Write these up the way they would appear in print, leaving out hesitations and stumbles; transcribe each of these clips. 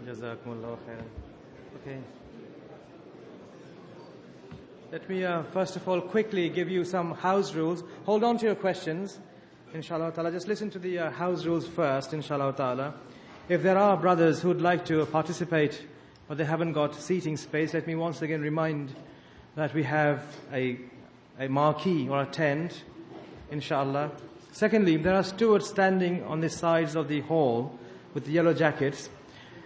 Jazakumullahu khairan. Okay. Let me first of all quickly give you some house rules. Hold on to your questions, inshallah ta'ala. Just listen to the house rules first, inshallah ta'ala. If there are brothers who would like to participate but they haven't got seating space, let me once again remind that we have a marquee or a tent, inshallah. Secondly, there are stewards standing on the sides of the hall with the yellow jackets.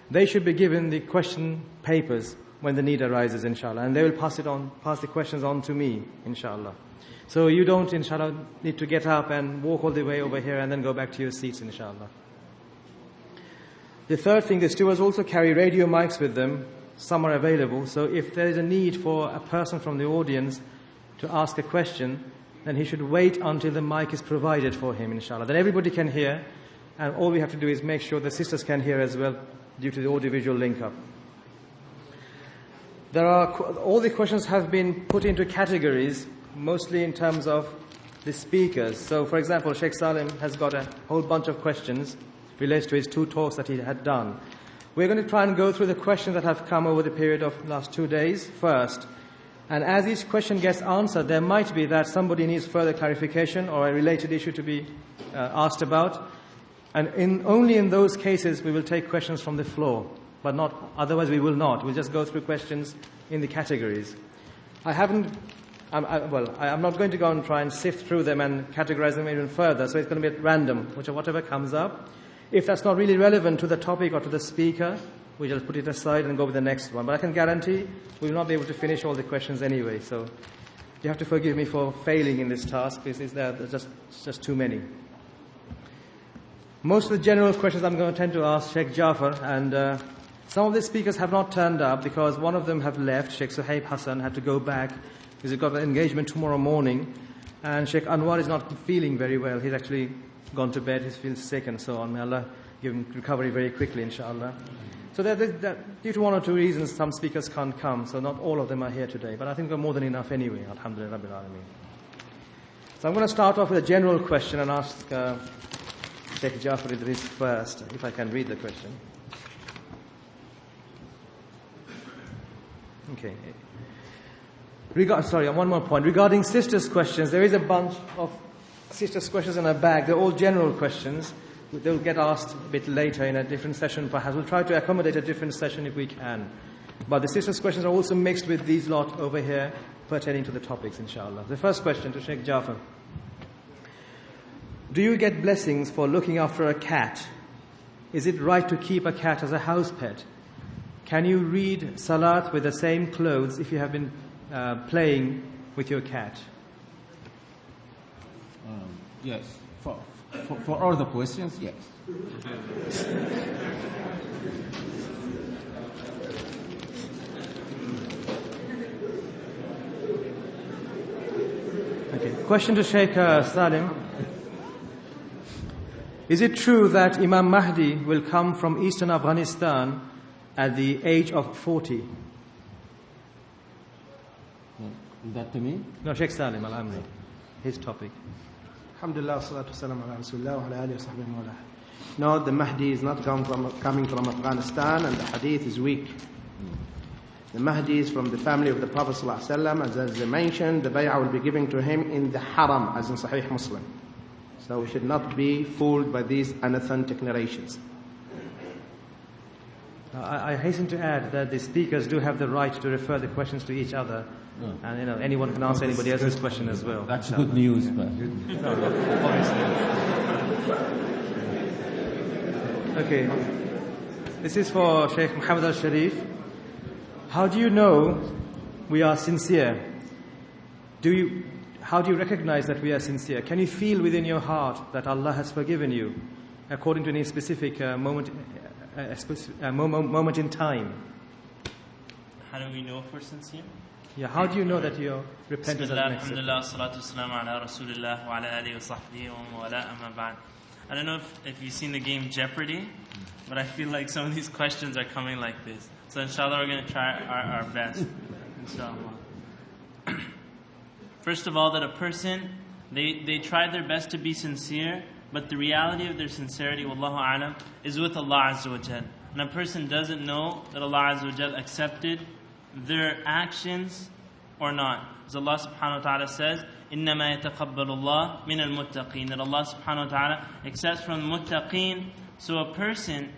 They should be given the question papers when the need arises, inshallah, and they will pass the questions on to me, inshallah. So you don't, inshallah, need to get up and walk all the way over here and then go back to your seats, inshallah. The third thing, the stewards also carry radio mics with them. Some are available, so if there is a need for a person from the audience to ask a question, then he should wait until the mic is provided for him, inshallah. Then everybody can hear, and all we have to do is make sure the sisters can hear as well due to the audiovisual link-up. All the questions have been put into categories, mostly in terms of the speakers. So, for example, Sheikh Salim has got a whole bunch of questions related to his 2 talks that he had done. We're going to try and go through the questions that have come over the period of the last 2 days first. And as each question gets answered, there might be that somebody needs further clarification or a related issue to be asked about. And only in those cases we will take questions from the floor, but not otherwise we will not. We'll just go through questions in the categories. I'm not going to go and try and sift through them and categorize them even further, so it's going to be at random, whatever comes up. If that's not really relevant to the topic or to the speaker, we just put it aside and go with the next one. But I can guarantee we will not be able to finish all the questions anyway, so you have to forgive me for failing in this task, because there's just too many. Most of the general questions I'm going to tend to ask Sheikh Jafar, and some of the speakers have not turned up because one of them have left. Sheikh Suhaib Hassan had to go back because he's got an engagement tomorrow morning, and Sheikh Anwar is not feeling very well. He's actually gone to bed, he feels sick and so on. May Allah give him recovery very quickly, inshallah. So due to 1 or 2 reasons, some speakers can't come, so not all of them are here today. But I think we're more than enough anyway, alhamdulillah rabbil alameen. So I'm going to start off with a general question and ask Sheikh Jafar Idris first, if I can read the question. Okay. One more point. Regarding sisters' questions, there is a bunch of sisters' questions in a bag. They're all general questions. They'll get asked a bit later in a different session, perhaps. We'll try to accommodate a different session if we can. But the sisters' questions are also mixed with these lot over here pertaining to the topics, inshallah. The first question to Sheikh Jafar. Do you get blessings for looking after a cat? Is it right to keep a cat as a house pet? Can you read Salat with the same clothes if you have been playing with your cat? Yes. For all the questions, yes. Okay. Question to Sheikh Salim. Is it true that Imam Mahdi will come from eastern Afghanistan at the age of 40? That to me? No, Sheikh Salim Al-Amri. His topic. Alhamdulillah, salatu wasalam ala Rasulullah wa ala alihi wa sahbihi wa ala. No, the Mahdi is not coming from Afghanistan, and the hadith is weak. The Mahdi is from the family of the Prophet sallallahu alaihi wasallam. As they mentioned, the bay'ah will be given to him in the haram, as in Sahih Muslim. So we should not be fooled by these unauthentic narrations. I hasten to add that the speakers do have the right to refer the questions to each other. And anyone can answer anybody else's question as well. That's good news, but okay. This is for Sheikh Muhammad al-Sharif. How do you know we are sincere? How do you recognize that we are sincere? Can you feel within your heart that Allah has forgiven you according to any specific moment in time? How do we know if we're sincere? Yeah, how do you know that you're repentant? Alhamdulillah, salatu wassalamu ala Rasulillah wa ala alihi wa sahbihi wa wala amma ba'd. I don't know if you've seen the game Jeopardy, but I feel like some of these questions are coming like this. So inshallah, we're going to try our best. Inshallah. First of all, that a person, they tried their best to be sincere, but the reality of their sincerity, wallahu a'lam, is with Allah Azza wa Jal. and a person doesn't know that Allah Azza wa Jal accepted their actions or not. As Allah subhanahu wa ta'ala says, إِنَّمَا يَتَقَبَّلُ اللَّهُ مِنَ الْمُتَّقِينَ, that Allah subhanahu wa ta'ala accepts from the muttaqeen. So a person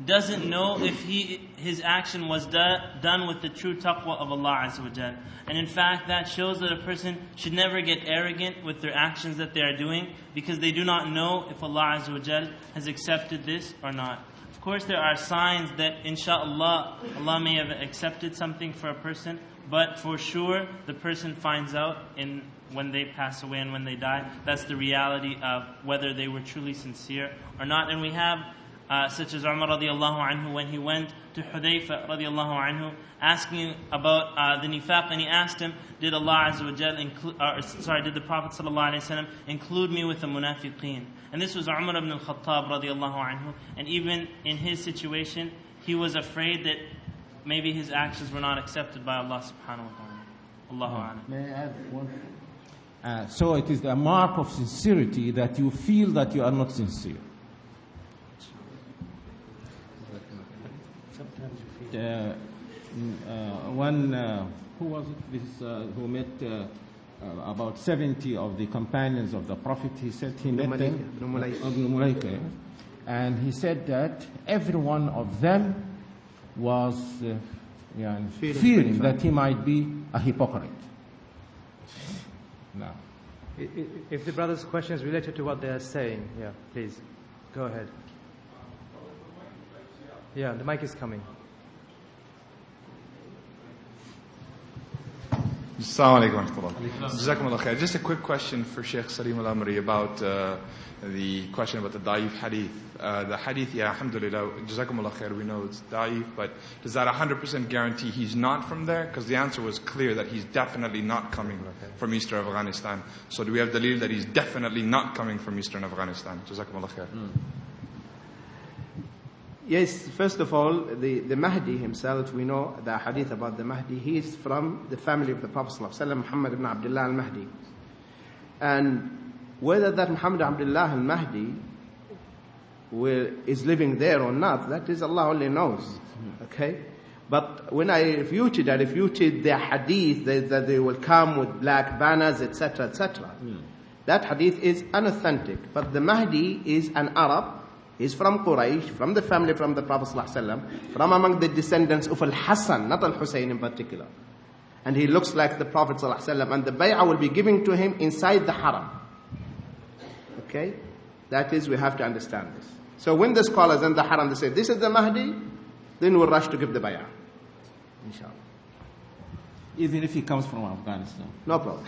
doesn't know if his action was done with the true taqwa of Allah Azza wa Jal. And in fact, that shows that a person should never get arrogant with their actions that they are doing, because they do not know if Allah Azza wa Jal has accepted this or not. Of course, there are signs that inshaAllah, Allah may have accepted something for a person, but for sure, the person finds out when they pass away and when they die. That's the reality of whether they were truly sincere or not. And we have such as Umar radiallahu anhu, when he went to Hudayfa radiallahu anhu asking about the nifaq, and he asked him, did Allah Azza wa Jal did the Prophet sallallahu alaihi wasallam include me with the munafiqeen? And this was Umar ibn al-Khattab radiallahu anhu, and even in his situation, he was afraid that maybe his actions were not accepted by Allah subhanahu wa ta'ala. Allahu a'lam. May I add one? So it is a mark of sincerity that you feel that you are not sincere. Who was it? This who met about 70 of the companions of the Prophet. He said he met them, and he said that every one of them was fearing that he might be a hypocrite. Now, if the brother's question is related to what they are saying, yeah, please go ahead. Yeah, the mic is coming. Assalamu alaikum wa rahmatullah. Jazakumullah khair. Just a quick question for Sheikh Salim Al-Amri about the question about the da'if hadith. The hadith, yeah, alhamdulillah, Jazakumullah khair, we know it's da'if, but does that 100% guarantee he's not from there? Because the answer was clear that he's definitely not coming from Eastern Afghanistan. So do we have dalil that he's definitely not coming from Eastern Afghanistan? Jazakumullah khair. Yes, first of all, the Mahdi himself, we know the hadith about the Mahdi. He is from the family of the Prophet ﷺ, Muhammad ibn Abdullah al-Mahdi. And whether that Muhammad Abdullah al-Mahdi is living there or not, that is Allah only knows. Okay? But when I refuted their hadith, that they will come with black banners, etc., etc., that hadith is unauthentic. But the Mahdi is an Arab. He's from Quraysh, from the family from the Prophet ﷺ, from among the descendants of Al-Hassan, not Al-Hussein in particular. And he looks like the Prophet ﷺ, and the bay'ah will be given to him inside the haram. Okay? That is, we have to understand this. So when the scholars in the haram, they say, this is the Mahdi, then we'll rush to give the bay'ah. Inshallah. even if he comes from Afghanistan. No problem.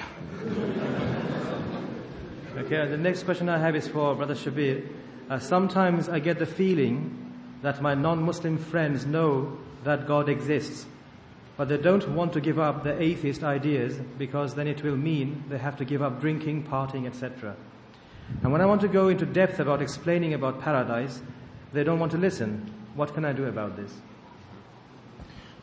Okay, the next question I have is for Brother Shabir. Sometimes I get the feeling that my non-Muslim friends know that God exists, but they don't want to give up their atheist ideas because then it will mean they have to give up drinking, partying, etc. And when I want to go into depth about explaining about paradise, they don't want to listen. What can I do about this?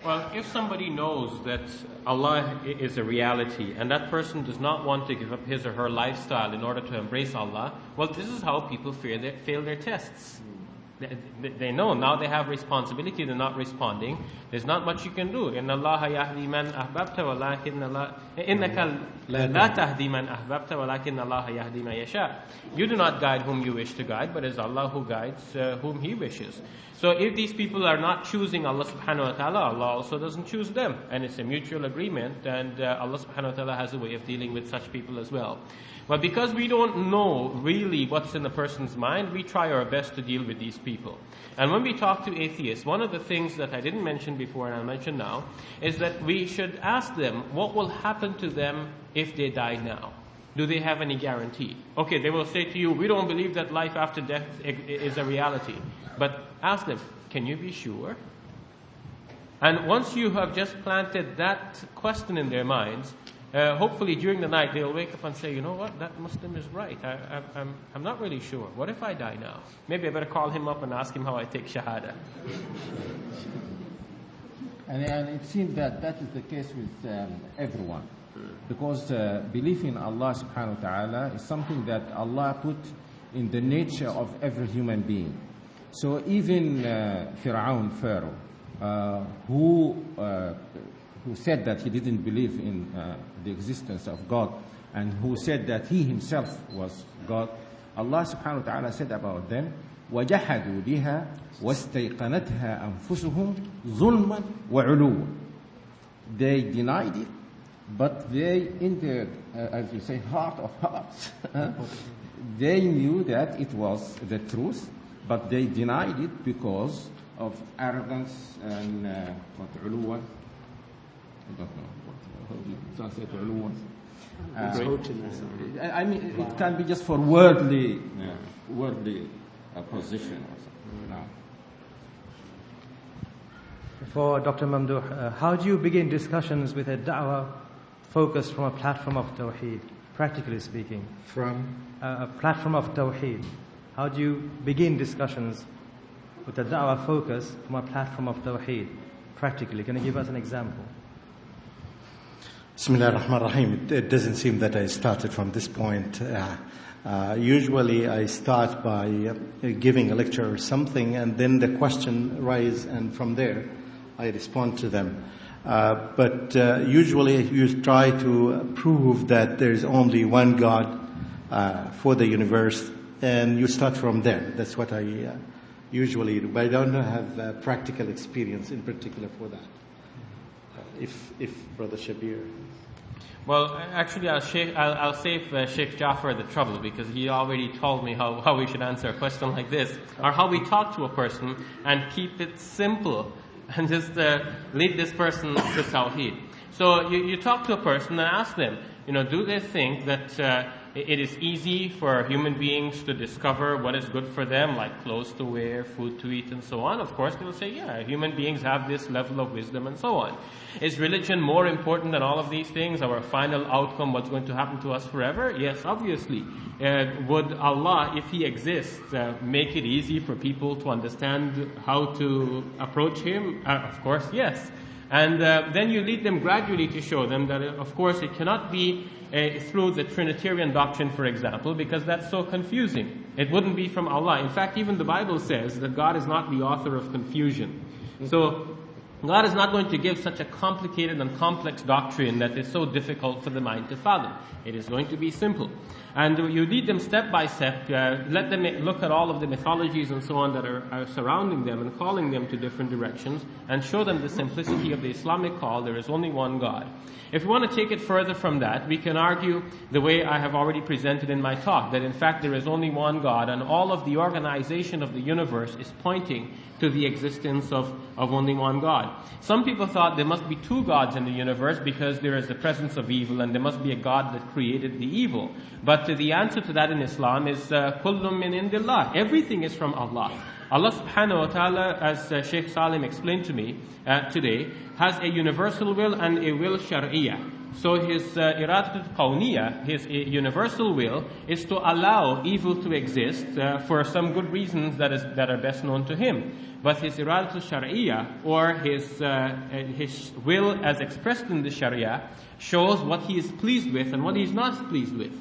Well, if somebody knows that Allah is a reality and that person does not want to give up his or her lifestyle in order to embrace Allah, well, this is how people fail their tests. They know now they have responsibility, they're not responding. There's not much you can do. إِنَّ اللَّهَ يَهْدِي مَنْ أَحْبَبْتَ وَلَكِنَّ إِنَّكَ لَا تَهْدِي مَنْ أَحْبَبْتَ وَلَكِنَّ اللَّهَ يَهْدِي مَنْ يَشَاءُ. You do not guide whom you wish to guide, but it's Allah who guides whom He wishes. So if these people are not choosing Allah subhanahu wa ta'ala, Allah also doesn't choose them. And it's a mutual agreement, and Allah subhanahu wa ta'ala has a way of dealing with such people as well. But because we don't know really what's in a person's mind, we try our best to deal with these people. And when we talk to atheists, one of the things that I didn't mention before and I'll mention now, is that we should ask them what will happen to them if they die now. Do they have any guarantee? Okay, they will say to you, we don't believe that life after death is a reality. But ask them, can you be sure? And once you have just planted that question in their minds, hopefully during the night they'll wake up and say, you know what, that Muslim is right. I'm not really sure. What if I die now? Maybe I better call him up and ask him how I take Shahada. And it seems that is the case with everyone. Because belief in Allah subhanahu wa ta'ala is something that Allah put in the nature of every human being. So even Pharaoh, who said that he didn't believe in the existence of God, and who said that he himself was God, Allah subhanahu wa ta'ala said about them, وَجَحَدُوا بِهَا وَاسْتَيْقَنَتْهَا أَنفُسُهُمْ ظُلْمًا وَعُلُوًّا. They denied it, but they, in their, as you say, heart of hearts, they knew that it was the truth, but they denied it because of arrogance and عُلُوًّا. I don't know how do you translate عُلُوًّا. I mean, it can be just for worldly position or something. No. For Dr. Mamdouh, how do you begin discussions with a da'wah focused from a platform of Tawheed, practically speaking? From? A platform of Tawheed. How do you begin discussions with a da'wah focus from a platform of Tawheed, practically? Can you give us an example? Bismillah ar-Rahman ar-Rahim. It doesn't seem that I started from this point. Usually I start by giving a lecture or something, and then the question arises, and from there I respond to them. But usually you try to prove that there's only one God for the universe, and you start from there. That's what I usually do. But I don't have practical experience in particular for that. If Brother Shabir. Well, actually, I'll save Sheikh Jafar the trouble, because he already told me how we should answer a question like this, or how we talk to a person and keep it simple and just lead this person to Tawheed. So you talk to a person and ask them, do they think that it is easy for human beings to discover what is good for them, like clothes to wear, food to eat, and so on? Of course, they'll say, yeah, human beings have this level of wisdom and so on. Is religion more important than all of these things? Our final outcome, what's going to happen to us forever? Yes, obviously. Would Allah, if He exists, make it easy for people to understand how to approach Him? Of course, yes. And then you lead them gradually to show them that, of course, it cannot be through the Trinitarian doctrine, for example, because that's so confusing. It wouldn't be from Allah. In fact, even the Bible says that God is not the author of confusion. So God is not going to give such a complicated and complex doctrine that is so difficult for the mind to fathom. It is going to be simple. And you lead them step by step, let them look at all of the mythologies and so on that are surrounding them and calling them to different directions, and show them the simplicity of the Islamic call, there is only one God. If we want to take it further from that, we can argue the way I have already presented in my talk, that in fact there is only one God, and all of the organization of the universe is pointing to the existence of only one God. Some people thought there must be two gods in the universe because there is the presence of evil, and there must be a God that created the evil. But the answer to that in Islam is kullum min indillah. Everything is from Allah. Allah subhanahu wa ta'ala, as Sheikh Salim explained to me today, has a universal will and a will shar'iyah. So his iradat qawniya, his universal will, is to allow evil to exist for some good reasons that are best known to him. But his iradat shar'iyya, or his will as expressed in the sharia, shows what he is pleased with and what he is not pleased with.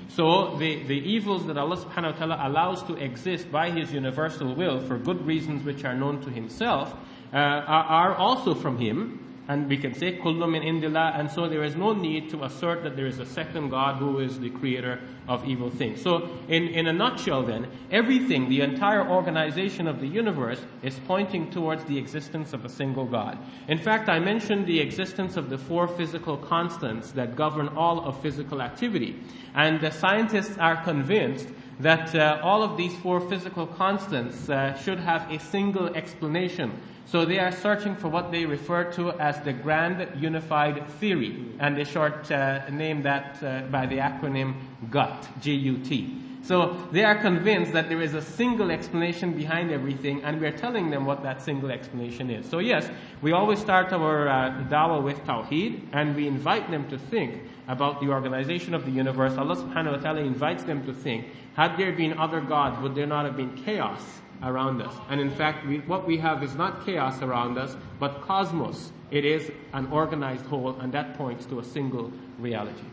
So the evils that Allah subhanahu wa ta'ala allows to exist by His universal will for good reasons which are known to Himself are also from Him. And we can say, kullu min indillah, and so there is no need to assert that there is a second God who is the creator of evil things. So in a nutshell then, everything, the entire organization of the universe is pointing towards the existence of a single God. In fact, I mentioned the existence of the four physical constants that govern all of physical activity. And the scientists are convinced that all of these four physical constants should have a single explanation. So they are searching for what they refer to as the Grand Unified Theory, and they short name that by the acronym GUT, G-U-T. So they are convinced that there is a single explanation behind everything, and we are telling them what that single explanation is. So yes, we always start our dawah with Tawheed, and we invite them to think about the organization of the universe. Allah subhanahu wa ta'ala invites them to think, had there been other gods, would there not have been chaos around us? And in fact, what we have is not chaos around us, but cosmos. It is an organized whole, and that points to a single reality.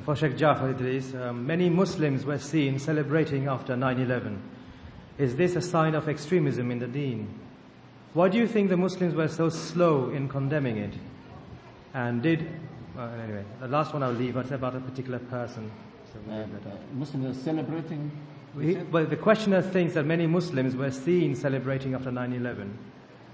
For Sheikh Jafar Idris, many Muslims were seen celebrating after 9/11. is this a sign of extremism in the deen? Why do you think the Muslims were so slow in condemning it? And anyway, the last one I'll leave, it's about a particular person. So Muslims are celebrating? Well, the questioner thinks that many Muslims were seen celebrating after 9/11.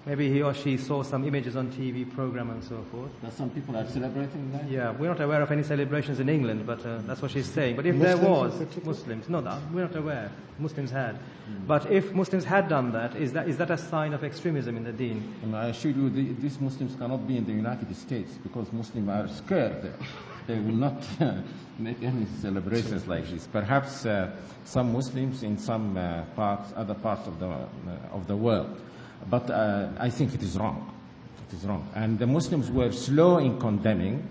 Maybe he or she saw some images on TV program and so forth. That some people are celebrating that? Yeah, we're not aware of any celebrations in England, but that's what she's saying. But if there was Muslims, no, we're not aware. Muslims had. But if Muslims had done that, is that a sign of extremism in the deen? And I assure you, these Muslims cannot be in the United States because Muslims are scared there. They will not make any celebrations like this. Perhaps some Muslims in some other parts of the world. But I think it is wrong. It is wrong. And the Muslims were slow in condemning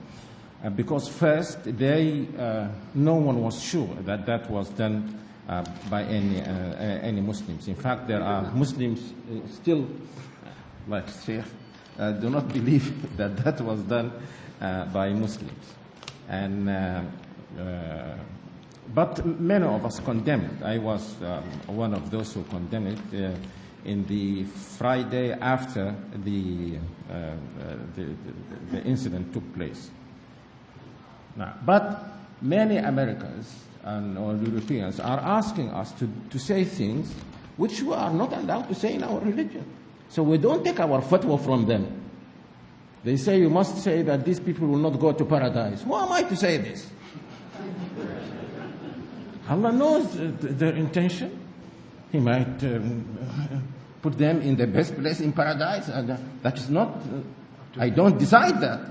because first no one was sure that was done by any Muslims. In fact, there are Muslims still, like Sheikh, do not believe that was done by Muslims. And but many of us condemned it. I was one of those who condemned it. In the Friday after the incident took place. Now, but many Americans or Europeans are asking us to say things which we are not allowed to say in our religion. So we don't take our fatwa from them. They say you must say that these people will not go to paradise. Who am I to say this? Allah knows their intention. He might put them in the best place in paradise. That is not, I don't decide that.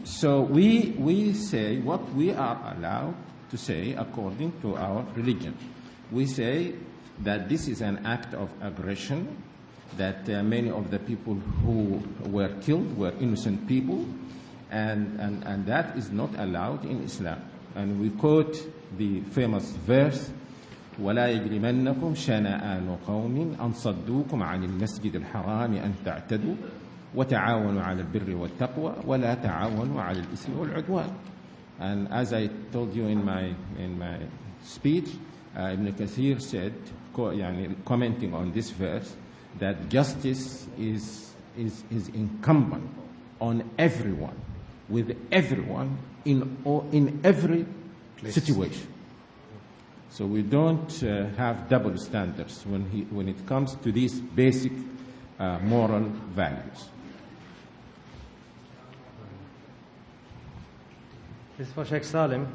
So we say what we are allowed to say according to our religion. We say that this is an act of aggression, that many of the people who were killed were innocent people, and that is not allowed in Islam. And we quote the famous verse, ولا يجرمنكم شنآن قوم أن صدوكم عن المسجد الحرام أن تعتدوا وتعاونوا على البر والتقوى ولا تعاونوا على الإثم والعدوان. And as I told you in my speech, Ibn Kathir said, commenting on this verse, that justice is incumbent on everyone, with everyone in every situation. So we don't have double standards when it comes to these basic moral values. This is for Sheikh Salim.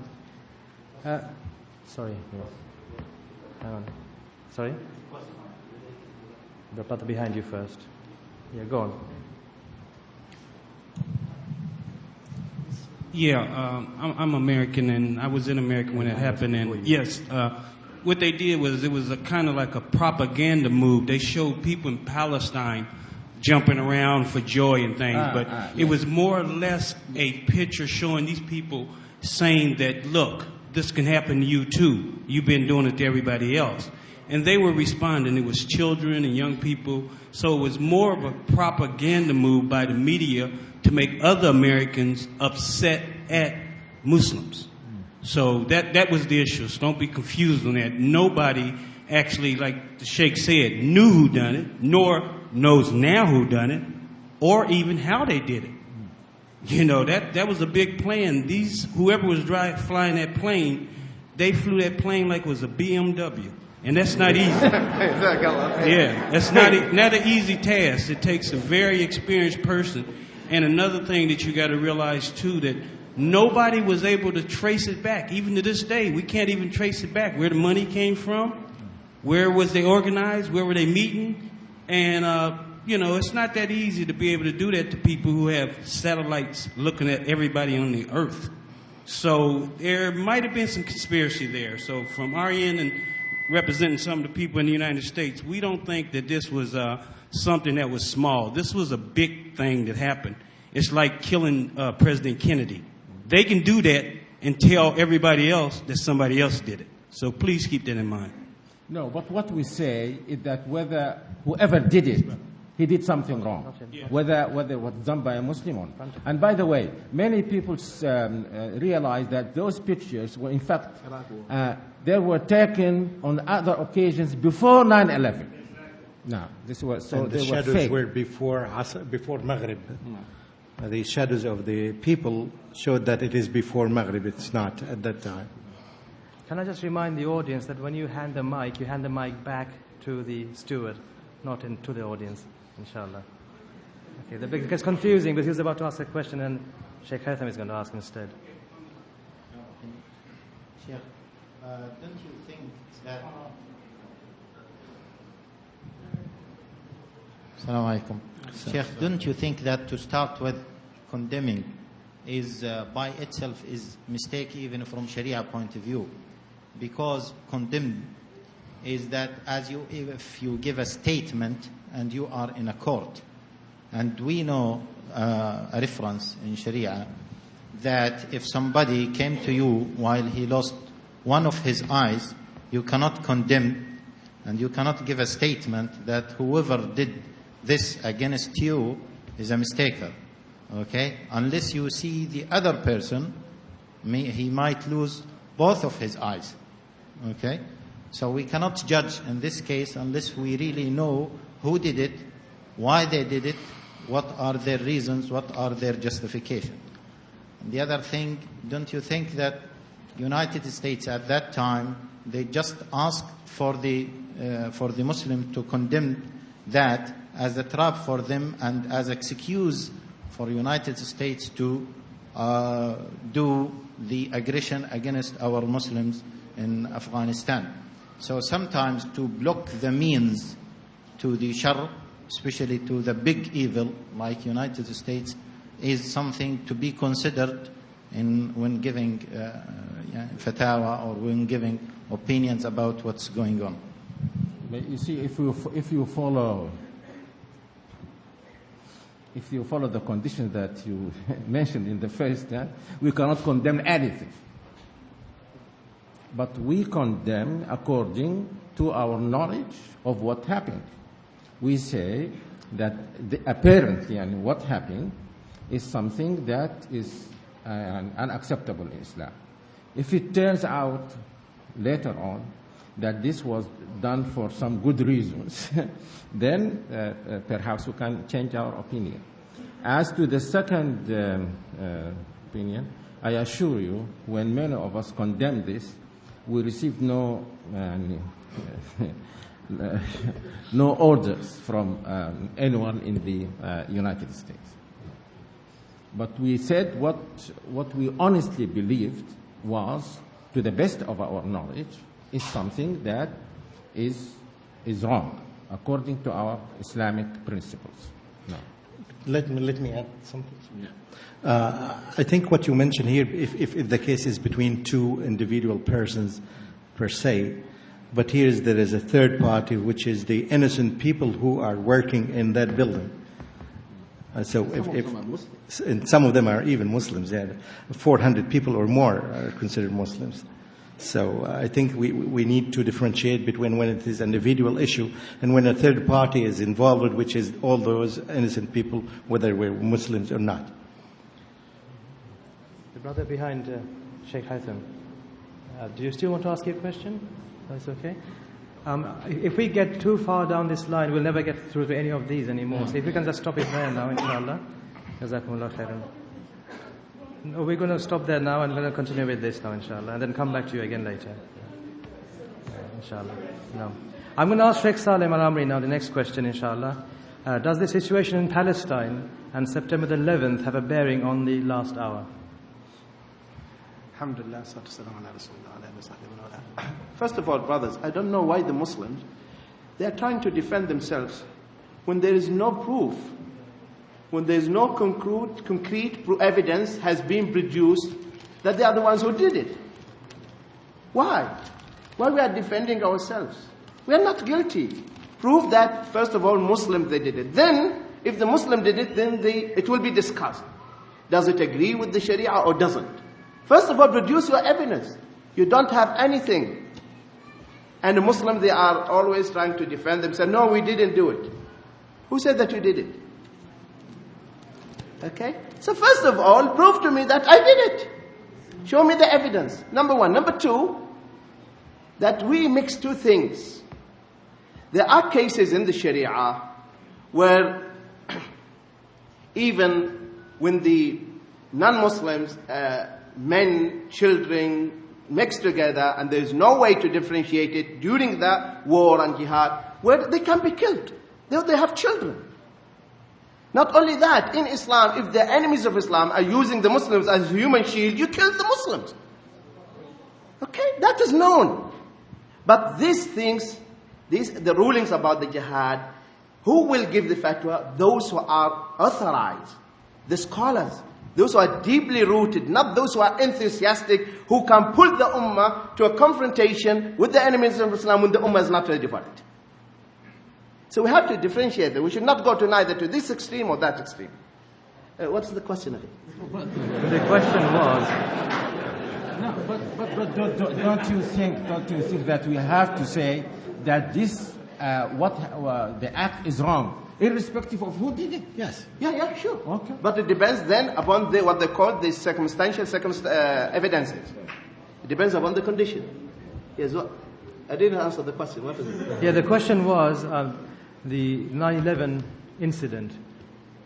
Sorry. Hang on. Sorry? The brother behind you first. Yeah, go on. Yeah, I'm American, and I was in America when it happened. And yes, what they did was it was a kind of like a propaganda move. They showed people in Palestine jumping around for joy and things, but it was more or less a picture showing these people saying that, look, this can happen to you too. You've been doing it to everybody else. And they were responding. It was children and young people. So it was more of a propaganda move by the media to make other Americans upset at Muslims. So that was the issue. So don't be confused on that. Nobody actually, like the Sheikh said, knew who done it, nor knows now who done it, or even how they did it. You know, that was a big plan. Whoever was flying that plane, they flew that plane like it was a BMW. And that's not easy. Yeah, that's not an easy task. It takes a very experienced person. And another thing that you got to realize, too, that nobody was able to trace it back. Even to this day, we can't even trace it back. Where the money came from, where was they organized, where were they meeting. And, it's not that easy to be able to do that to people who have satellites looking at everybody on the earth. So there might have been some conspiracy there. So from our end and representing some of the people in the United States, we don't think that this was something that was small. This was a big thing that happened. It's like killing President Kennedy. They can do that and tell everybody else that somebody else did it. So please keep that in mind. No, but what we say is that whoever did it he did something wrong, whether it was done by a Muslim or not. And by the way, many people realize that those pictures were, in fact, they were taken on other occasions before 9/11. No, this was so. And the they shadows were fake. were before Maghrib. The shadows of the people showed that it is before Maghrib. It's not at that time. Can I just remind the audience that when you hand the mic back to the steward, not to the audience, inshallah. Okay, it gets confusing because he was about to ask a question and Sheikh Haytham is going to ask instead. Sheikh, don't you think that... Assalamu alaikum. Sheikh, don't you think that to start with condemning is by itself is mistake even from Sharia point of view? Because condemn is that if you give a statement and you are in a court, and we know a reference in Sharia that if somebody came to you while he lost one of his eyes, you cannot condemn and you cannot give a statement that whoever did this against you is a mistaker, okay? Unless you see the other person, he might lose both of his eyes, okay? So we cannot judge in this case unless we really know who did it, why they did it, what are their reasons, what are their justification. And the other thing, don't you think that United States at that time, they just asked for the Muslim to condemn that as a trap for them and as excuse for United States to do the aggression against our Muslims in Afghanistan. So sometimes to block the means to the shar, especially to the big evil like United States, is something to be considered when giving fatwa or when giving opinions about what's going on. But you see, if you follow the conditions that you mentioned in the first, we cannot condemn anything. But we condemn according to our knowledge of what happened. We say that apparently what happened is something that is unacceptable in Islam. If it turns out later on that this was done for some good reasons, then perhaps we can change our opinion. As to the second opinion, I assure you, when many of us condemn this, we received no orders from anyone in the United States. But we said what we honestly believed was, to the best of our knowledge, is something that is wrong according to our Islamic principles. No. Let me add something. I think what you mentioned here, if the case is between two individual persons per se, but there is a third party, which is the innocent people who are working in that building. So and some of them are even Muslims. 400 people or more are considered Muslims. So I think we need to differentiate between when it is an individual issue and when a third party is involved, which is all those innocent people, whether we're Muslims or not. The brother behind Sheikh Haytham, do you still want to ask your question? That's okay. If we get too far down this line, we'll never get through to any of these anymore. So if we can just stop it there now, inshallah. Jazakumullah khairan. No, we're going to stop there now and we're going to continue with this now, inshallah, and then come back to you again later. Inshallah. No. I'm going to ask Sheikh Salem Al-Amri now the next question, inshallah. Does the situation in Palestine and September the 11th have a bearing on the last hour? Alhamdulillah. First of all, brothers, I don't know why the Muslims, they are trying to defend themselves when there is no proof, when there is no concrete evidence has been produced that they are the ones who did it. Why? Why we are defending ourselves? We are not guilty. Prove that, first of all, Muslims, they did it. Then, if the Muslim did it, then it will be discussed. Does it agree with the Sharia or doesn't? First of all, produce your evidence. You don't have anything. And the Muslims, they are always trying to defend themselves. No, we didn't do it. Who said that you did it? Okay? So first of all, prove to me that I did it. Show me the evidence. Number one. Number two, that we mix two things. There are cases in the Sharia where even when the non-Muslims, men, children, mix together and there is no way to differentiate it during the war and jihad, where they can be killed. They have children. Not only that, in Islam, if the enemies of Islam are using the Muslims as a human shield, you kill the Muslims. Okay, that is known. But these things, the rulings about the jihad, who will give the fatwa? Those who are authorized, the scholars, those who are deeply rooted, not those who are enthusiastic, who can pull the ummah to a confrontation with the enemies of Islam when the ummah is not ready for it. So we have to differentiate them. We should not go to neither to this extreme or that extreme. What's the question again? The question was... No, but don't you think that we have to say that this the act is wrong, irrespective of who did it? Yes. Yeah, sure. Okay. But it depends then upon what they call the circumstantial evidences. It depends upon the condition. Yes. I didn't answer the question. What is it? Yeah, the question was the 9/11 incident.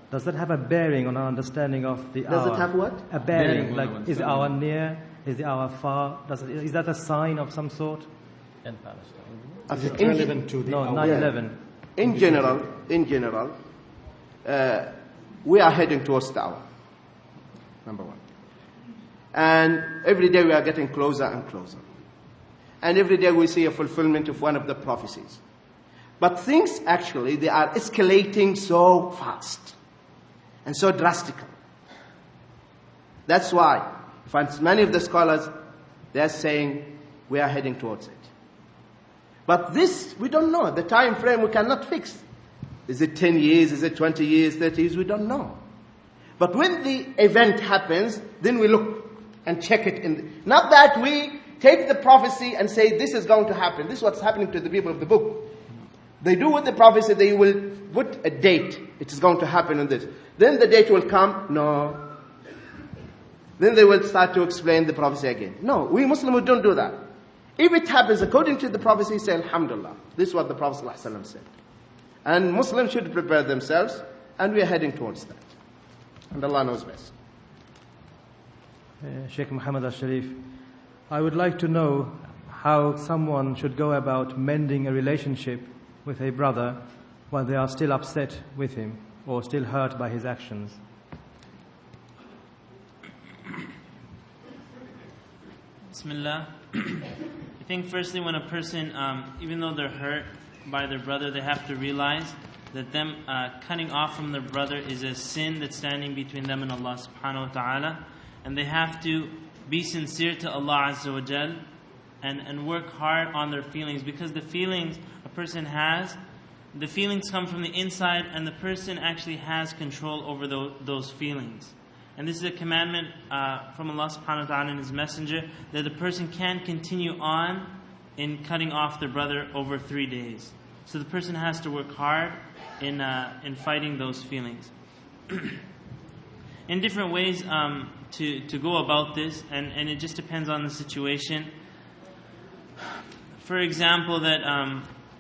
Does that have a bearing on our understanding of the hour? Does it have what? A bearing. Like, is the hour near? Is the hour far? Is that a sign of some sort? In Palestine. Is it relevant to the 9/11. In general, we are heading towards the hour. Number one. And every day we are getting closer and closer. And every day we see a fulfillment of one of the prophecies. But things actually, they are escalating so fast and so drastically. That's why many of the scholars, they are saying we are heading towards it. But this, we don't know. The time frame we cannot fix. Is it 10 years? Is it 20 years? 30 years? We don't know. But when the event happens, then we look and check it. Not that we take the prophecy and say this is going to happen. This is what's happening to the people of the book. They do with the prophecy, they will put a date. It is going to happen on this. Then the date will come. No. Then they will start to explain the prophecy again. No, we Muslims don't do that. If it happens according to the prophecy, say Alhamdulillah. This is what the Prophet ﷺ said. And Muslims should prepare themselves, and we are heading towards that. And Allah knows best. Sheikh Muhammad al-Sharif, I would like to know how someone should go about mending a relationship with a brother while they are still upset with him or still hurt by his actions. Bismillah. I think firstly when a person, even though they're hurt by their brother, they have to realize that them cutting off from their brother is a sin that's standing between them and Allah subhanahu wa ta'ala. And they have to be sincere to Allah Azza wa Jal and work hard on their feelings, because the feelings a person has, the feelings come from the inside, and the person actually has control over those feelings. And this is a commandment from Allah subhanahu wa ta'ala and His Messenger, that the person can continue on in cutting off their brother over 3 days. So the person has to work hard in fighting those feelings. In different ways to go about this, and it just depends on the situation. For example, that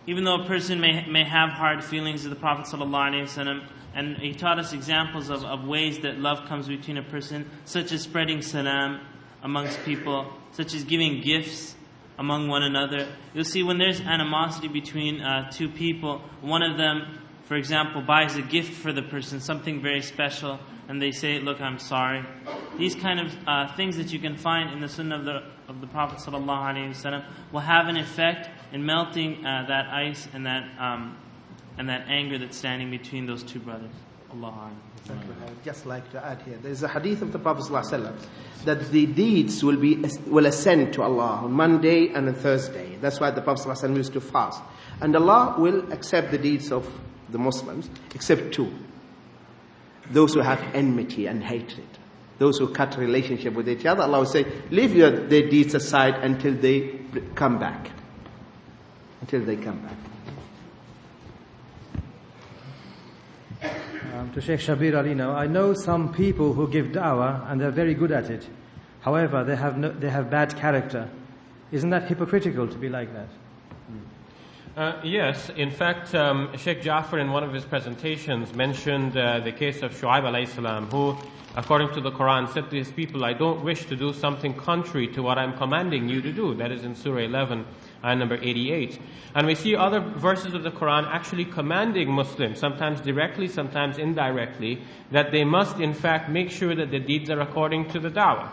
even though a person may have hard feelings of the Prophet ﷺ, and he taught us examples of ways that love comes between a person, such as spreading salam amongst people, such as giving gifts among one another. You'll see when there's animosity between two people, one of them, for example, buys a gift for the person, something very special, and they say, look, I'm sorry. These kind of things that you can find in the Sunnah of the Prophet ﷺ will have an effect in melting that ice and that anger that's standing between those two brothers. Allah. I would just like to add here, there is a hadith of the Prophet ﷺ that the deeds will ascend to Allah on Monday and on Thursday. That's why the Prophet ﷺ used to fast. And Allah will accept the deeds of the Muslims, except two. Those who have enmity and hatred. Those who cut relationship with each other, Allah will say, leave their deeds aside until they come back. Until they come back. To Sheikh Shabir Ali now, I know some people who give da'wah and they're very good at it. However, they have bad character. Isn't that hypocritical to be like that? Yes, in fact, Sheikh Jafar in one of his presentations mentioned the case of Shu'aib alayhi salam, who, according to the Quran, said to his people, I don't wish to do something contrary to what I'm commanding you to do. That is in Surah 11, ayah number 88. And we see other verses of the Quran actually commanding Muslims, sometimes directly, sometimes indirectly, that they must in fact make sure that the deeds are according to the da'wah.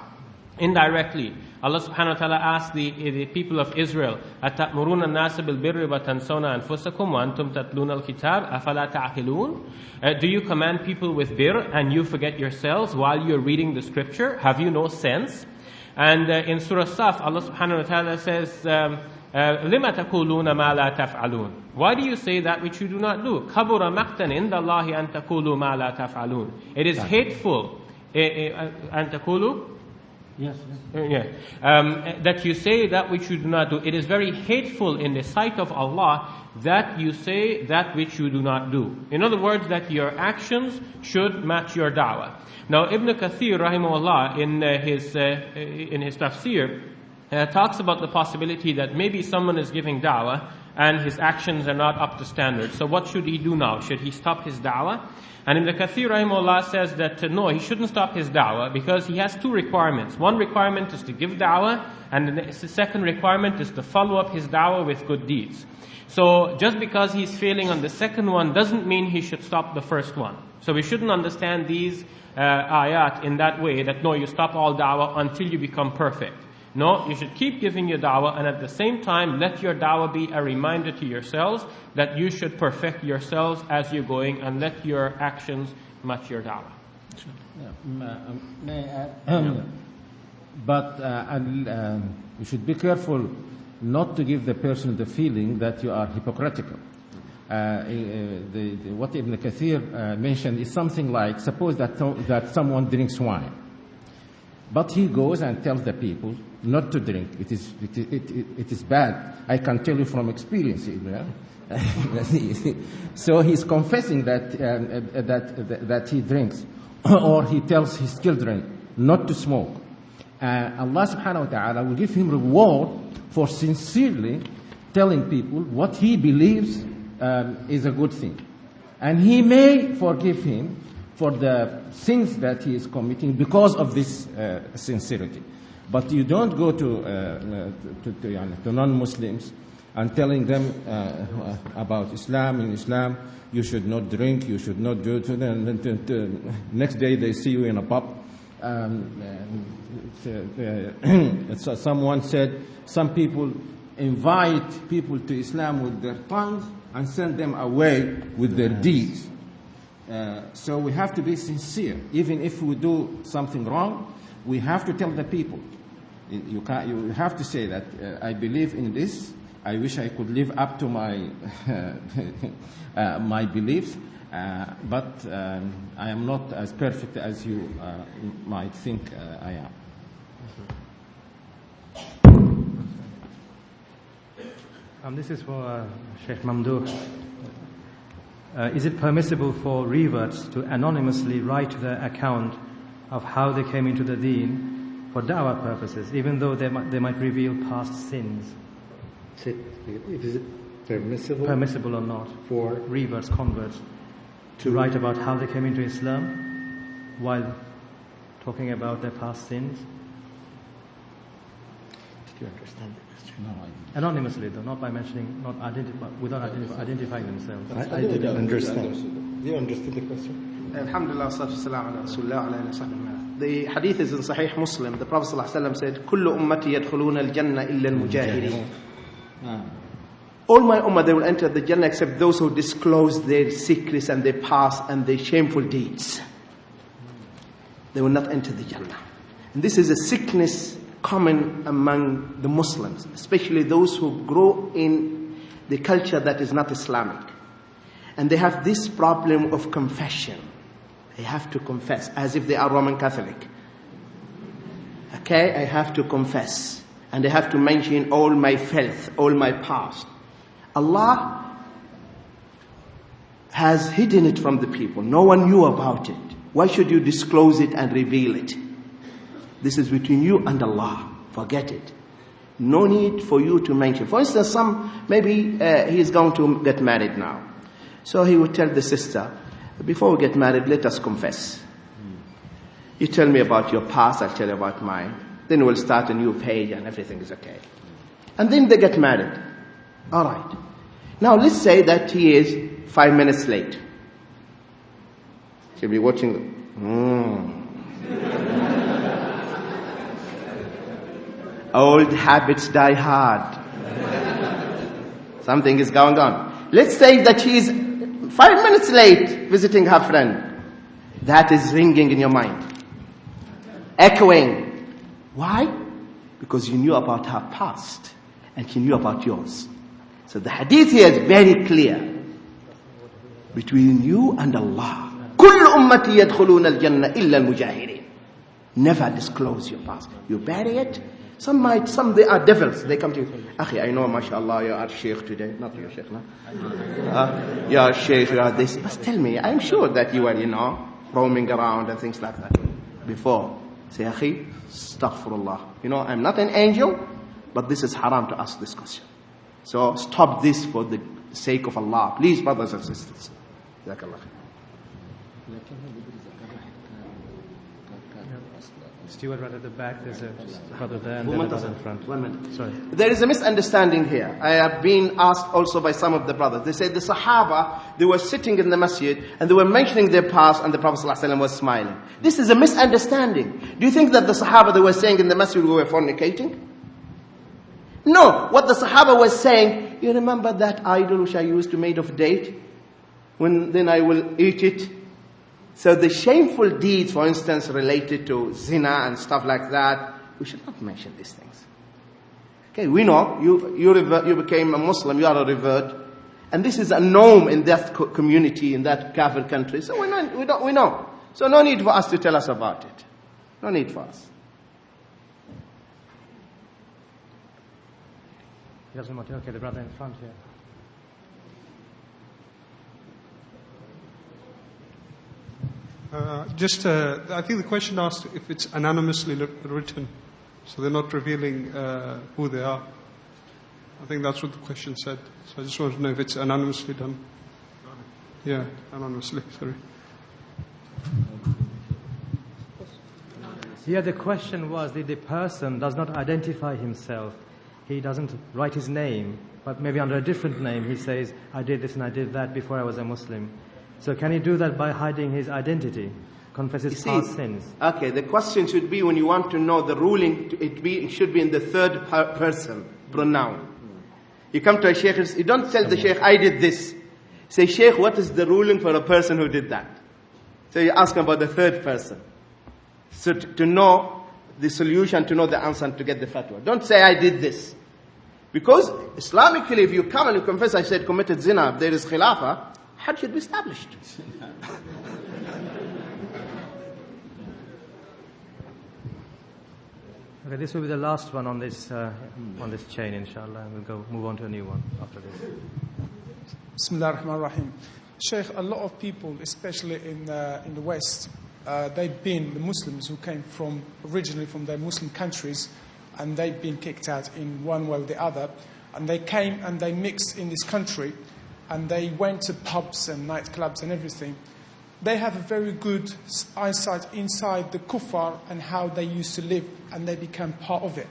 Indirectly, Allah subhanahu wa ta'ala asked the people of Israel, أَتَأْمُرُونَ النَّاسَ بِالْبِرِّ وَتَنْسَوْنَ أَنفُسَكُمْ وَأَنْتُمْ تَتْلُونَ الْكِتَابَ أَفَلَا تَعْقِلُونَ? Do you command people with birr and you forget yourselves while you're reading the scripture? Have you no sense? And in Surah Saf, Allah subhanahu wa ta'ala says, لِمَ تَقُولُونَ مَا لَا تَفْعَلُونَ? Why do you say that which you do not do? كَبُرَ مَقْتًا عِنْدَ اللَّهِ أَن تَقُولُوا مَا لَا تَفْعَلُونَ. It is hateful أن تقولوا that you say that which you do not do. It is very hateful in the sight of Allah that you say that which you do not do. In other words, that your actions should match your da'wah. Now, Ibn Kathir, rahimahullah, in his tafsir, talks about the possibility that maybe someone is giving da'wah and his actions are not up to standard. So what should he do now? Should he stop his da'wah? And Ibn Kathir rahimahullah says that no, he shouldn't stop his da'wah because he has two requirements. One requirement is to give da'wah, and the second requirement is to follow up his da'wah with good deeds. So just because he's failing on the second one doesn't mean he should stop the first one. So we shouldn't understand these ayat in that way, that no, you stop all da'wah until you become perfect. No, you should keep giving your da'wah, and at the same time let your da'wah be a reminder to yourselves that you should perfect yourselves as you're going, and let your actions match your da'wah. May I add? But you should be careful not to give the person the feeling that you are hypocritical. What Ibn Kathir mentioned is something like, suppose that someone drinks wine, but he goes and tells the people not to drink. It is bad. I can tell you from experience. So he's confessing that he drinks, or he tells his children not to smoke. Allah subhanahu wa ta'ala will give him reward for sincerely telling people what he believes is a good thing. And he may forgive him for the sins that he is committing because of this sincerity. But you don't go to non-Muslims and telling them about Islam. In Islam, you should not drink, you should not do it. Next day they see you in a pub. Someone said some people invite people to Islam with their tongues and send them away with their deeds. So we have to be sincere. Even if we do something wrong, we have to tell the people. You have to say that I believe in this. I wish I could live up to my my beliefs, but I am not as perfect as you might think I am. This is for Sheikh Mamdouh. Is it permissible for reverts to anonymously write their account of how they came into the deen for da'wah purposes, even though they might reveal past sins? Is it permissible or not for reverts, converts, to write about how they came into Islam while talking about their past sins? Did you understand the question? No, anonymously, though, not by mentioning, without identifying themselves. I didn't understand. You understood the question? Alhamdulillah, the hadith is in Sahih Muslim. The Prophet ﷺ said, "Kullu ummati yadkhuluna al-jannah illa al-mujahirin." All my ummah, they will enter the Jannah except those who disclose their secrets and their past and their shameful deeds. They will not enter the Jannah. And this is a sickness common among the Muslims, especially those who grow in the culture that is not Islamic. And they have this problem of confession. They have to confess as if they are Roman Catholic. Okay, I have to confess. And they have to mention all my filth, all my past. Allah has hidden it from the people. No one knew about it. Why should you disclose it and reveal it? This is between you and Allah. Forget it. No need for you to mention. For instance, maybe he is going to get married now. So he would tell the sister, before we get married, let us confess. You tell me about your past, I'll tell you about mine. Then we'll start a new page and everything is okay. And then they get married. All right. Now let's say that he is 5 minutes late. She'll be watching. Old habits die hard. Something is going on. Let's say that she is 5 minutes late visiting her friend. That is ringing in your mind. Echoing. Why? Because you knew about her past and she knew about yours. So the hadith here is very clear. Between you and Allah. كل أمتي يدخلون الجنة إلا المجاهرين. Never disclose your past. You bury it. Some they are devils. They come to you. Akhi, I know, mashallah, you are sheikh today. Not you, sheikh, no? You are sheikh, you are this. But tell me, I'm sure that you were, roaming around and things like that before. Say, akhi, astaghfirullah. I'm not an angel, but this is haram to ask this question. So stop this for the sake of Allah. Please, brothers and sisters. Jazakallah. Steward right at the back, there's a brother there and then a brother in front. 1 minute. Sorry. There is a misunderstanding here. I have been asked also by some of the brothers. They said the Sahaba, they were sitting in the masjid and they were mentioning their past and the Prophet ﷺ was smiling. This is a misunderstanding. Do you think that the Sahaba they were saying in the masjid were fornicating? No. What the Sahaba was saying, you remember that idol which I used to made of date? Then I will eat it. So the shameful deeds, for instance, related to zina and stuff like that, we should not mention these things. Okay, we know you became a Muslim, you are a revert, and this is a norm in that community, in that kafir country. So we know. So no need for us to tell us about it. No need for us. He doesn't want to. Okay, the brother in front here. I think the question asked if it's anonymously written, so they're not revealing who they are. I think that's what the question said. So I just want to know if it's anonymously done. Yeah, anonymously, sorry. Here the question was that the person does not identify himself. He doesn't write his name, but maybe under a different name he says, I did this and I did that before I was a Muslim. So can he do that by hiding his identity? Confess his past sins? Okay, the question should be when you want to know the ruling, it should be in the third person pronoun. You come to a sheikh, you don't tell the sheikh, I did this. Say, sheikh, what is the ruling for a person who did that? So you ask him about the third person. So to know the solution, to know the answer, and to get the fatwa. Don't say, I did this. Because Islamically, if you come and you confess, I said, committed zina, there is khilafah, Hajj should be established. Okay, this will be the last one on this chain, inshallah, and we'll move on to a new one after this. Bismillah ar-Rahman ar-Rahim. Sheikh, a lot of people, especially in the West, they've been the Muslims who came originally from their Muslim countries, and they've been kicked out in one way or the other, and they came and they mixed in this country, and they went to pubs and nightclubs and everything. They have a very good insight inside the kuffar and how they used to live, and they became part of it.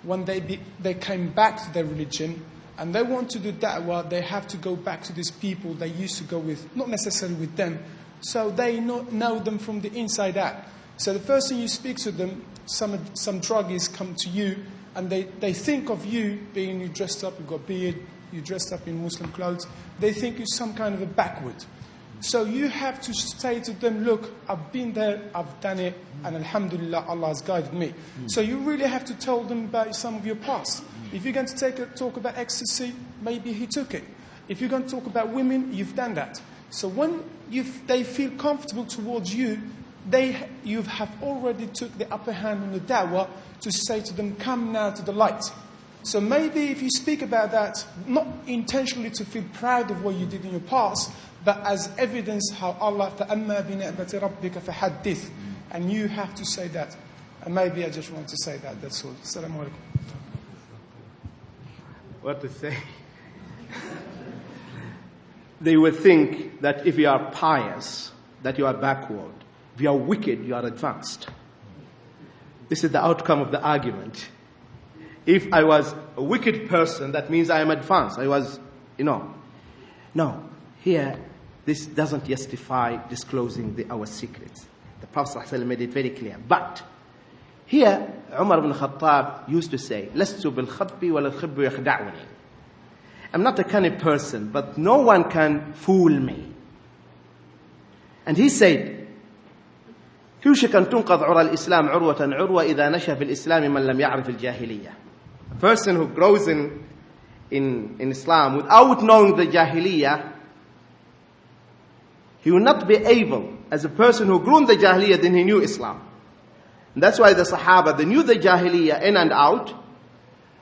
When they came back to their religion and they want to do da'wah, they have to go back to these people they used to go with, not necessarily with them, so they know them from the inside out. So the first thing you speak to them, some druggies come to you and they think of you being you dressed up, you've got a beard, you dressed up in Muslim clothes, they think you're some kind of a backward. So you have to say to them, look, I've been there, I've done it, and alhamdulillah, Allah has guided me. So you really have to tell them about some of your past. If you're going to talk about ecstasy, maybe he took it. If you're going to talk about women, you've done that. So when they feel comfortable towards you, you have already took the upper hand on the da'wah to say to them, come now to the light. So maybe if you speak about that, not intentionally to feel proud of what you did in your past, but as evidence how Allah فَأَمَّا بِنِعْمَةِ رَبِّكَ فَحَدِّثْ, and you have to say that. And maybe I just want to say that, that's all. Assalamu alaikum. What to say? They will think that if you are pious, that you are backward. If you are wicked, you are advanced. This is the outcome of the argument. If I was a wicked person, that means I am advanced. I was, No. Here, this doesn't justify disclosing our secrets. The Prophet ﷺ made it very clear. But here, Umar ibn Khattab used to say, لَسْتُ بِالْخَبِّ وَلَلْخِبُّ يَخْدَعُنِي. I'm not a cunning person, but no one can fool me. And he said, يوشك أن تنقض عرى الإسلام عروة عروة إذا نشأ في الإسلام من لم يعرف الجاهلية. A person who grows in Islam without knowing the Jahiliyyah, he will not be able, as a person who grew in the Jahiliyyah, then he knew Islam. And that's why the Sahaba, they knew the Jahiliyyah in and out,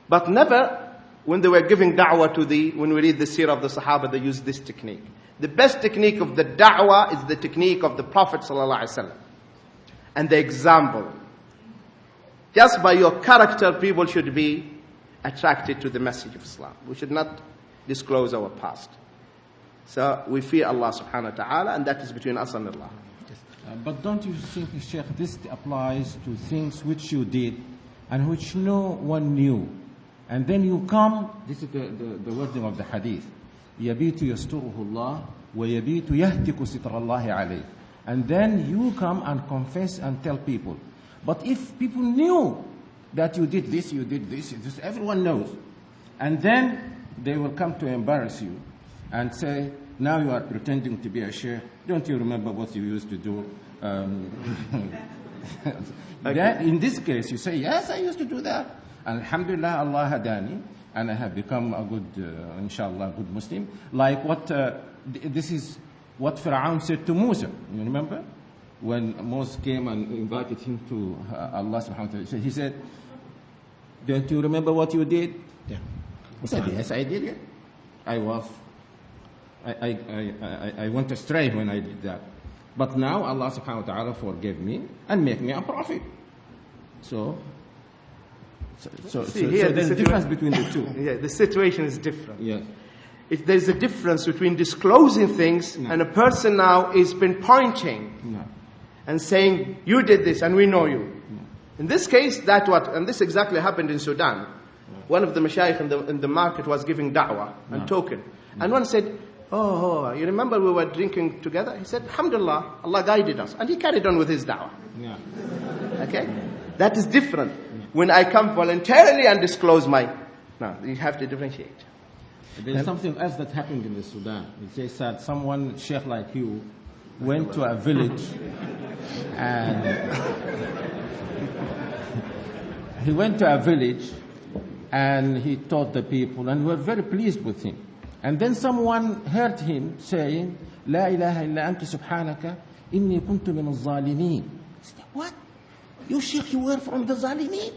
but never, when they were giving da'wah when we read the seerah of the Sahaba, they used this technique. The best technique of the da'wah is the technique of the Prophet ﷺ. And the example. Just by your character, people should be attracted to the message of Islam. We should not disclose our past. So we fear Allah subhanahu wa ta'ala, and that is between us and Allah. But don't you think, Sheikh, this applies to things which you did and which no one knew? And then you come, this is the wording of the hadith, يَبِيتُ يَسْتُرُهُ اللَّهُ وَيَبِيتُ يَهْتِكُ سِتْرَ اللَّهِ عَلَيْهِ. And then you come and confess and tell people. But if people knew that you did this, everyone knows. And then they will come to embarrass you and say, now you are pretending to be a sheikh. Don't you remember what you used to do? Then in this case, you say, yes, I used to do that. Alhamdulillah, Allah hadani, and I have become a good, inshallah, good Muslim. Like what, this is what Fir'aun said to Musa. You remember? When Moses came and invited him to Allah subhanahu wa ta'ala, he said, don't you remember what you did? Yeah. He said, yes, I did it. I went astray when I did that. But now Allah subhanahu wa ta'ala forgave me and made me a prophet. So there's a difference between the two. Yeah, the situation is different. Yeah. If there's a difference between disclosing things and a person now is pinpointing and saying, you did this and we know you. In this case, and this exactly happened in Sudan. One of the mashayikh in the market was giving da'wah and talking. And one said, oh, you remember we were drinking together? He said, alhamdulillah, Allah guided us. And he carried on with his da'wah. Yeah. Okay? That is different. When I come voluntarily and disclose no, you have to differentiate. There's something else that happened in the Sudan. It says that someone, sheikh like you, went to a village and he went to a village and he taught the people and were very pleased with him. And then someone heard him saying, La ilaha illa anta subhanaka inni kuntu min al-zalimin. What? You sheikh, you were from the zalimin?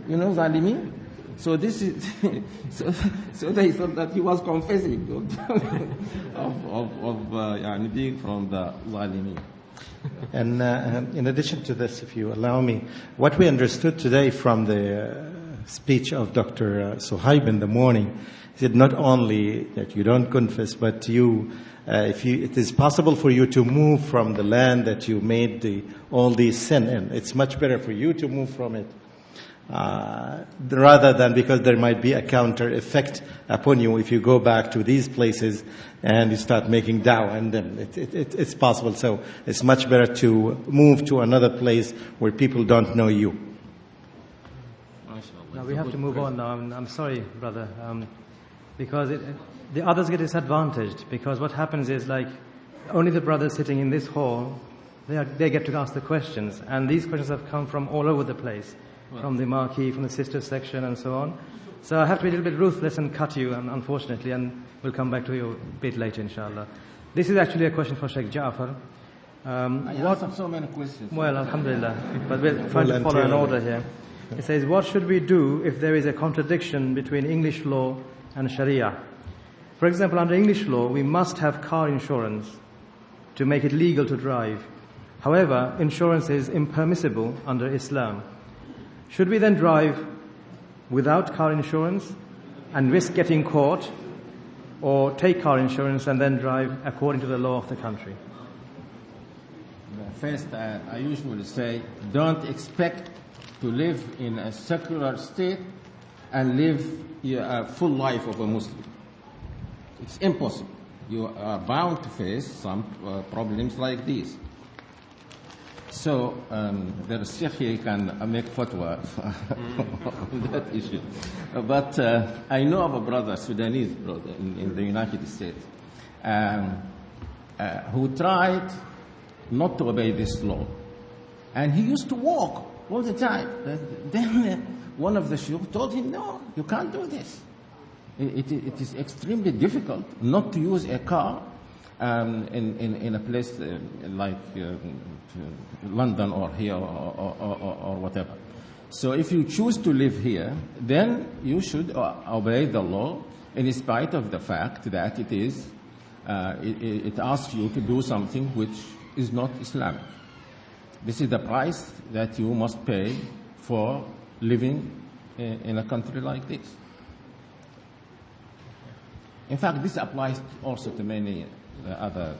You know zalimin? So this is so they thought that he was confessing of being from the zalimin. And in addition to this, if you allow me, what we understood today from the speech of Dr. Suhaib in the morning is that not only that you don't confess, but it is possible for you to move from the land that you made all these sin in. It's much better for you to move from it. Rather than because there might be a counter effect upon you if you go back to these places and you start making da'wah and then it's possible. So it's much better to move to another place where people don't know you. Now we have to move on now. I'm sorry, brother, because the others get disadvantaged, because what happens is like only the brothers sitting in this hall, they get to ask the questions, and these questions have come from all over the place. From the marquee, from the sisters section, and so on. So I have to be a little bit ruthless and cut you, unfortunately, and we'll come back to you a bit later, inshallah. This is actually a question for Sheikh Ja'far. I have so many questions. Well, alhamdulillah, but we'll try to follow an order here. It says, what should we do if there is a contradiction between English law and Sharia? For example, under English law, we must have car insurance to make it legal to drive. However, insurance is impermissible under Islam. Should we then drive without car insurance and risk getting caught, or take car insurance and then drive according to the law of the country? First, I usually say, don't expect to live in a secular state and live a full life of a Muslim. It's impossible. You are bound to face some problems like these. So, there is Sheikh here can make fatwa on that issue. But I know of a brother, Sudanese brother in the United States, who tried not to obey this law. And he used to walk all the time. Then one of the shuyukh told him, no, you can't do this. It is extremely difficult not to use a car in a place like London or here or whatever. So if you choose to live here, then you should obey the law in spite of the fact that it asks you to do something which is not Islamic. This is the price that you must pay for living in a country like this. In fact, this applies also to many other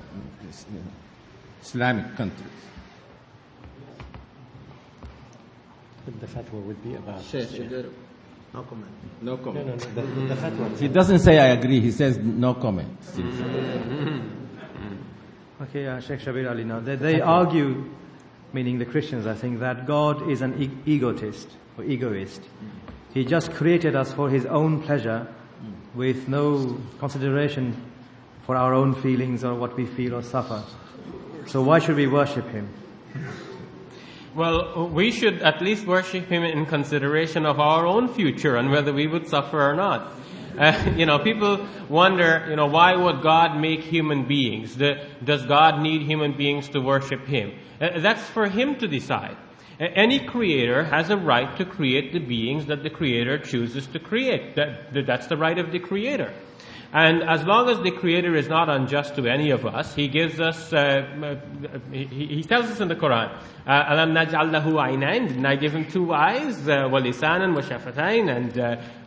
Islamic countries. The fatwa would be about... No comment. No comment. No. The fatwa... He doesn't say I agree, he says no comment. Okay, Sheikh Shabir Ali now. They argue, meaning the Christians, I think, that God is an egotist or egoist. He just created us for his own pleasure with no consideration for our own feelings or what we feel or suffer. So why should we worship him? Well, we should at least worship him in consideration of our own future and whether we would suffer or not. People wonder, why would God make human beings? Does God need human beings to worship him? That's for him to decide. Any creator has a right to create the beings that the creator chooses to create. That's the right of the creator. And as long as the creator is not unjust to any of us, he gives us, he tells us in the Quran, Alam naj'al lahu aynayn, didn't I give him 2 eyes, wa lisanan wa shafatayn,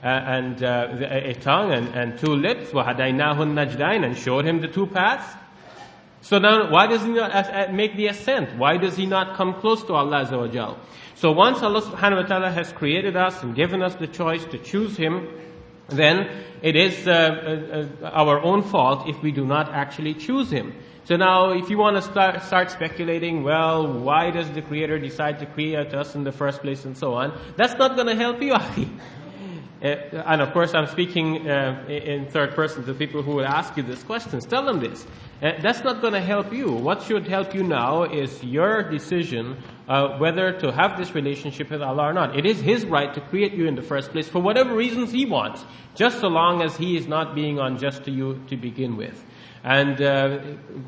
and a tongue and 2 lips, wa hadaynahu najdayn, and showed him the 2 paths. So now, why does he not make the ascent? Why does he not come close to Allah Azza wa Jal? So once Allah subhanahu wa ta'ala has created us and given us the choice to choose him, then it is our own fault if we do not actually choose him. So now, if you want to start speculating, well, why does the Creator decide to create us in the first place and so on, that's not going to help you, Akhi. And of course, I'm speaking in third person to people who will ask you these questions. Tell them this. That's not going to help you. What should help you now is your decision whether to have this relationship with Allah or not. It is His right to create you in the first place for whatever reasons He wants, just so long as He is not being unjust to you to begin with. And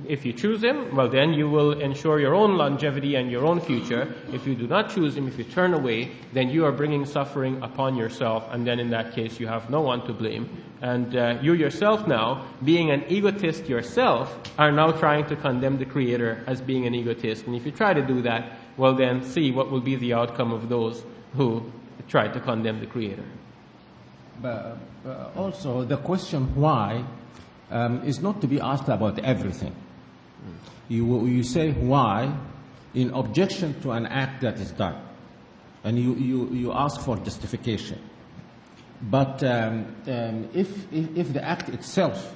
if you choose him, well then you will ensure your own longevity and your own future. If you do not choose him, if you turn away, then you are bringing suffering upon yourself, and then in that case you have no one to blame. And you yourself now, being an egotist yourself, are now trying to condemn the Creator as being an egotist. And if you try to do that, well then see what will be the outcome of those who try to condemn the Creator. But also the question why is not to be asked about everything. You say why in objection to an act that is done, and you ask for justification. But if the act itself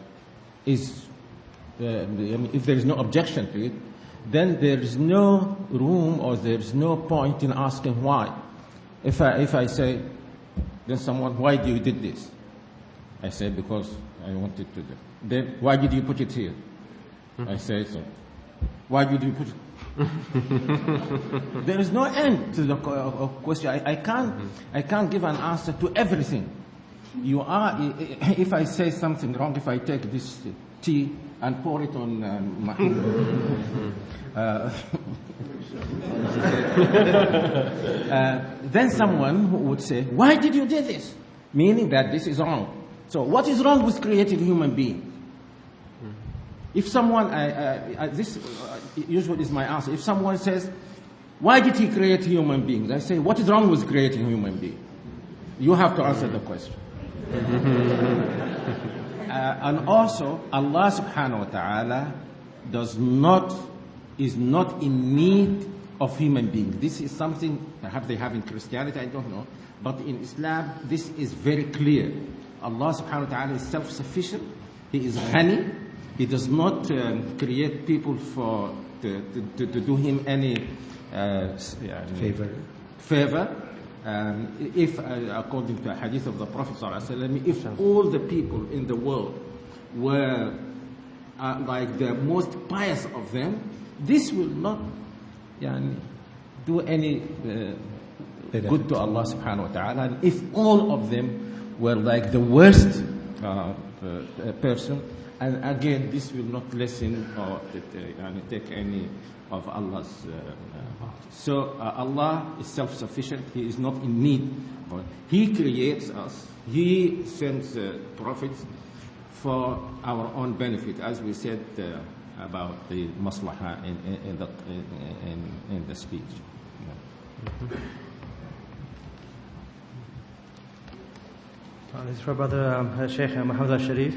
is, if there is no objection to it, then there is no room or there is no point in asking why. If I say, then someone, why do you did this? I say, because I wanted to do. Then why did you put it here? I say so. Why did you put it? There is no end to the question. I can't give an answer to everything. You are. If I say something wrong, if I take this tea and pour it on my. Then someone would say, "Why did you do this?" Meaning that this is wrong. So what is wrong with creating human beings? If someone, this usually is my answer. If someone says, why did he create human beings? I say, what is wrong with creating human beings? You have to answer the question. And also, Allah subhanahu wa ta'ala is not in need of human beings. This is something perhaps they have in Christianity, I don't know. But in Islam, this is very clear. Allah subhanahu wa ta'ala is self-sufficient. He is ghani. He does not create people to do him any favor. If, according to a hadith of the Prophet ﷺ, if all the people in the world were like the most pious of them, this will not do any good to Allah subhanahu wa ta'ala. And if all of them were like the worst person, and again, this will not lessen or take any of Allah's heart. So Allah is self-sufficient. He is not in need. But He creates us. He sends prophets for our own benefit, as we said about the maslaha in the speech. This is for Brother Sheikh Muhammad al-Sharif.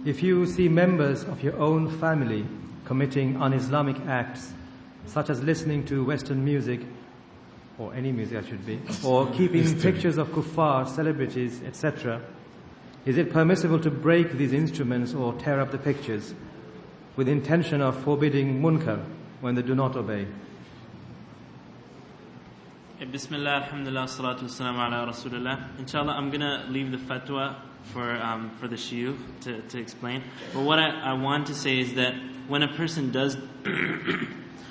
If you see members of your own family committing un-Islamic acts, such as listening to Western music, or any music I should be, or keeping pictures of kuffar, celebrities, etc., is it permissible to break these instruments or tear up the pictures with intention of forbidding munkar when they do not obey? Bismillah, alhamdulillah, salatu wassalamu ala rasulullah. Inshallah, I'm going to leave the fatwa for the shiyukh to explain. But what I want to say is that when a person does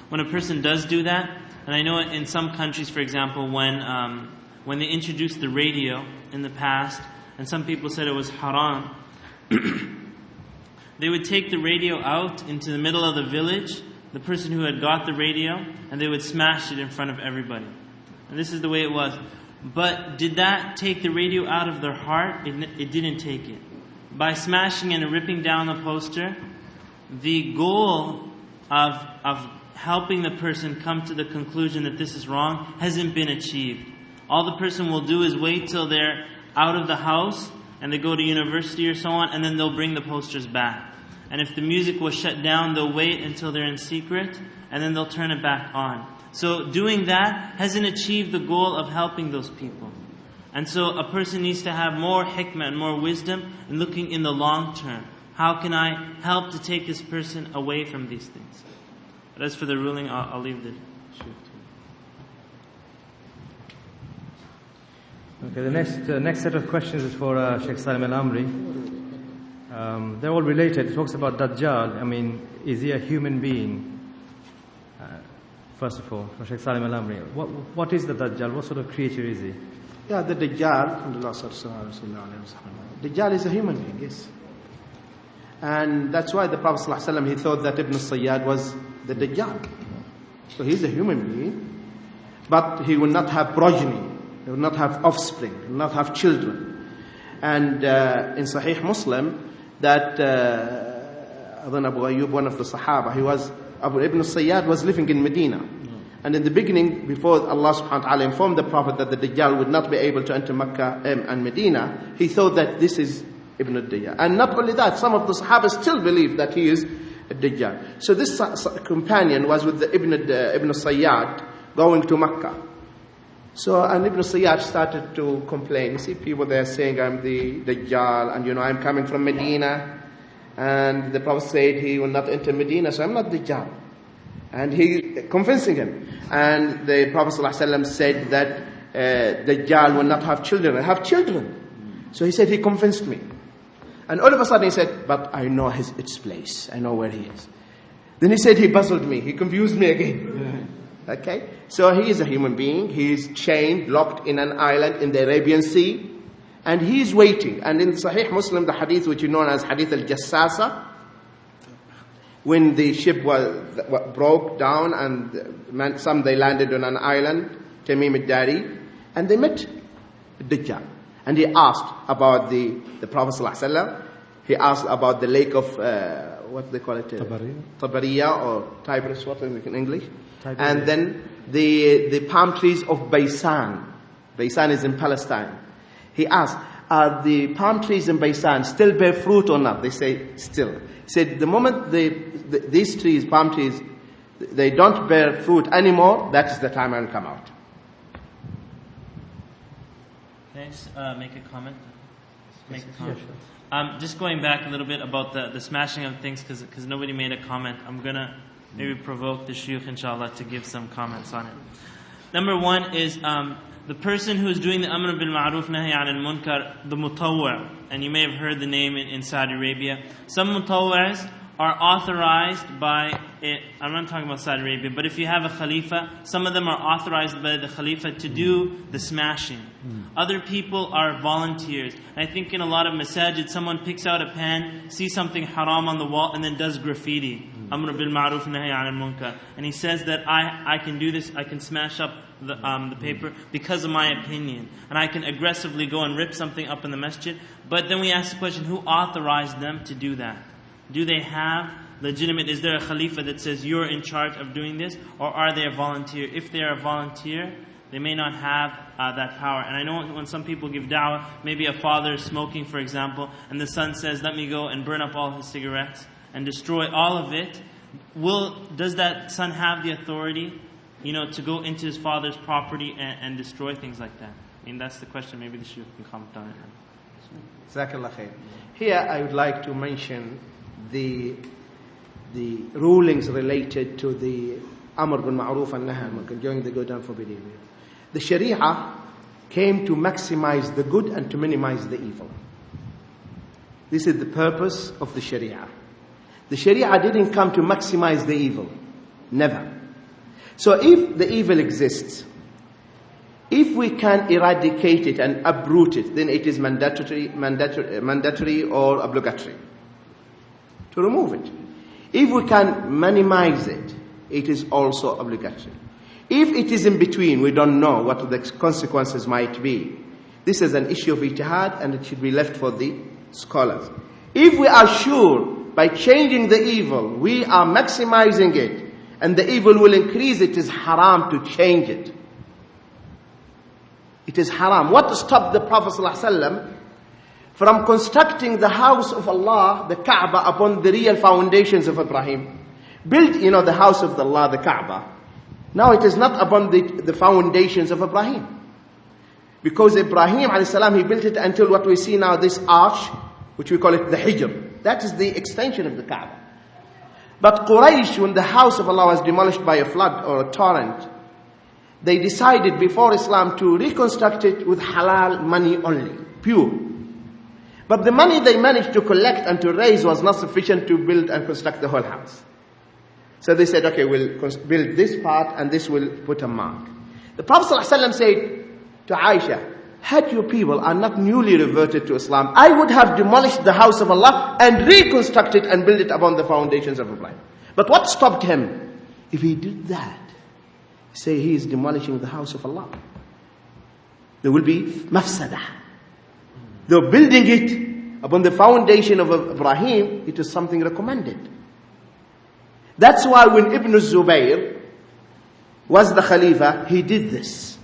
when a person does do that, and I know in some countries, for example, when they introduced the radio in the past, and some people said it was haram, they would take the radio out into the middle of the village, the person who had got the radio, and they would smash it in front of everybody. And this is the way it was. But did that take the radio out of their heart? It didn't take it. By smashing and ripping down the poster, the goal of helping the person come to the conclusion that this is wrong hasn't been achieved. All the person will do is wait till they're out of the house and they go to university or so on, and then they'll bring the posters back. And if the music was shut down, they'll wait until they're in secret, and then they'll turn it back on. So doing that hasn't achieved the goal of helping those people. And so a person needs to have more hikmah and more wisdom in looking in the long term. How can I help to take this person away from these things? But as for the ruling, I'll leave the shoot. Okay, the next set of questions is for Sheikh Salim Al-Amri. They're all related. It talks about Dajjal. I mean, is he a human being? First of all, for Sheikh Salim Al-Amri, what is the Dajjal? What sort of creature is he? Yeah, the Dajjal, Dajjal is a human being, yes. And that's why the Prophet ﷺ, he thought that Ibn Sayyad was the Dajjal. So he's a human being, but he will not have progeny, he will not have offspring, he will not have children. And in Sahih Muslim, that Abu Ayyub, one of the Sahaba, Ibn Sayyad was living in Medina. And in the beginning, before Allah subhanahu wa ta'ala informed the Prophet that the Dajjal would not be able to enter Mecca and Medina, he thought that this is Ibn al-Dajjal. And not only that, some of the Sahaba still believe that he is a Dajjal. So this companion was with the Ibn Sayyad going to Mecca. So, and Ibn Sayyad started to complain. You see, people there saying, I'm the Dajjal, and I'm coming from Medina. And the Prophet said he will not enter Medina, so I'm not Dajjal. And he convincing him. And the Prophet ﷺ said that Dajjal will not have children. I have children. So he said he convinced me. And all of a sudden he said, but I know its place. I know where he is. Then he said he puzzled me. He confused me again. Okay? So he is a human being. He is chained, locked in an island in the Arabian Sea. And he is waiting. And in Sahih Muslim, the hadith which is known as Hadith al-Jassasa, when the ship broke down and some they landed on an island, Tamim al-Dari, and they met Dajjal. And he asked about the Prophet ﷺ. He asked about the lake of, what they call it? Tabariya or Tigris, what is it in English? And then the palm trees of Baysan. Baysan is in Palestine. He asked, are the palm trees in Baysan still bear fruit or not? They say still. He said, the moment these trees, palm trees, they don't bear fruit anymore, that is the time I'll come out. Can I just make a comment? Just going back a little bit about the smashing of things, because nobody made a comment. I'm going to maybe provoke the Shaykh, inshallah, to give some comments on it. Number one is the person who is doing the Amr bil Ma'ruf Nahy Anil Munkar, the Mutawwa', and you may have heard the name in Saudi Arabia. Some Mutawwas are authorized by, I'm not talking about Saudi Arabia, but if you have a Khalifa, some of them are authorized by the Khalifa to do the smashing. Other people are volunteers. And I think in a lot of masajid, someone picks out a pen, sees something haram on the wall, and then does graffiti. Amr bil Ma'ruf Nahy Anil Munkar. And he says that I can do this, I can smash up the paper because of my opinion. And I can aggressively go and rip something up in the masjid. But then we ask the question, who authorized them to do that? Do they have legitimate, is there a Khalifa that says you're in charge of doing this? Or are they a volunteer? If they are a volunteer, they may not have that power. And I know when some people give da'wah, maybe a father is smoking, for example, and the son says, let me go and burn up all his cigarettes and destroy all of it. Does that son have the authority, to go into his father's property and destroy things like that? I mean, that's the question. Maybe the Shaykh can comment on it. Jazakallah khair. Here I would like to mention the rulings related to the Amr bil Ma'ruf and Nahy Anil Munkar, doing the good and forbidding evil. The Sharia came to maximize the good and to minimize the evil. This is the purpose of the Sharia. The Sharia didn't come to maximize the evil. Never. So if the evil exists, if we can eradicate it and uproot it, then it is mandatory or obligatory to remove it. If we can minimize it, it is also obligatory. If it is in between, we don't know what the consequences might be. This is an issue of ijtihad and it should be left for the scholars. If we are sure by changing the evil, we are maximizing it and the evil will increase, it is haram to change it. It is haram. What stopped the Prophet ﷺ from constructing the house of Allah, the Kaaba, upon the real foundations of Ibrahim? Built, the house of Allah, the Kaaba. Now it is not upon the foundations of Ibrahim. Because Ibrahim ﷺ, he built it until what we see now, this arch, which we call it the Hijr. That is the extension of the Kaaba. But Quraysh, when the house of Allah was demolished by a flood or a torrent, they decided before Islam to reconstruct it with halal money only, pure. But the money they managed to collect and to raise was not sufficient to build and construct the whole house. So they said, okay, we'll build this part and this will put a mark. The Prophet ﷺ said to Aisha, had you people are not newly reverted to Islam, I would have demolished the house of Allah and reconstructed and built it upon the foundations of Ibrahim. But what stopped him? If he did that, say he is demolishing the house of Allah, there will be mafsadah. Though building it upon the foundation of Ibrahim, it is something recommended. That's why when Ibn Zubayr was the Khalifa, he did this.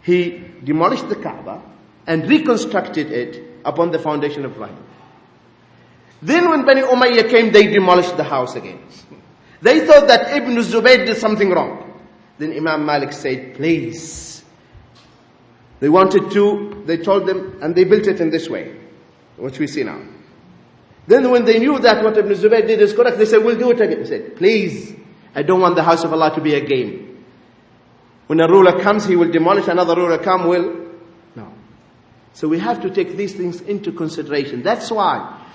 He demolished the Kaaba and reconstructed it upon the foundation of Ibrahim. Then when Bani Umayyah came, they demolished the house again. They thought that Ibn Zubayr did something wrong. Then Imam Malik said, please. They told them, and they built it in this way, which we see now. Then when they knew that what Ibn Zubayr did is correct, they said, we'll do it again. He said, please, I don't want the house of Allah to be a game. When a ruler comes, he will demolish, another ruler will. No. So we have to take these things into consideration. That's why,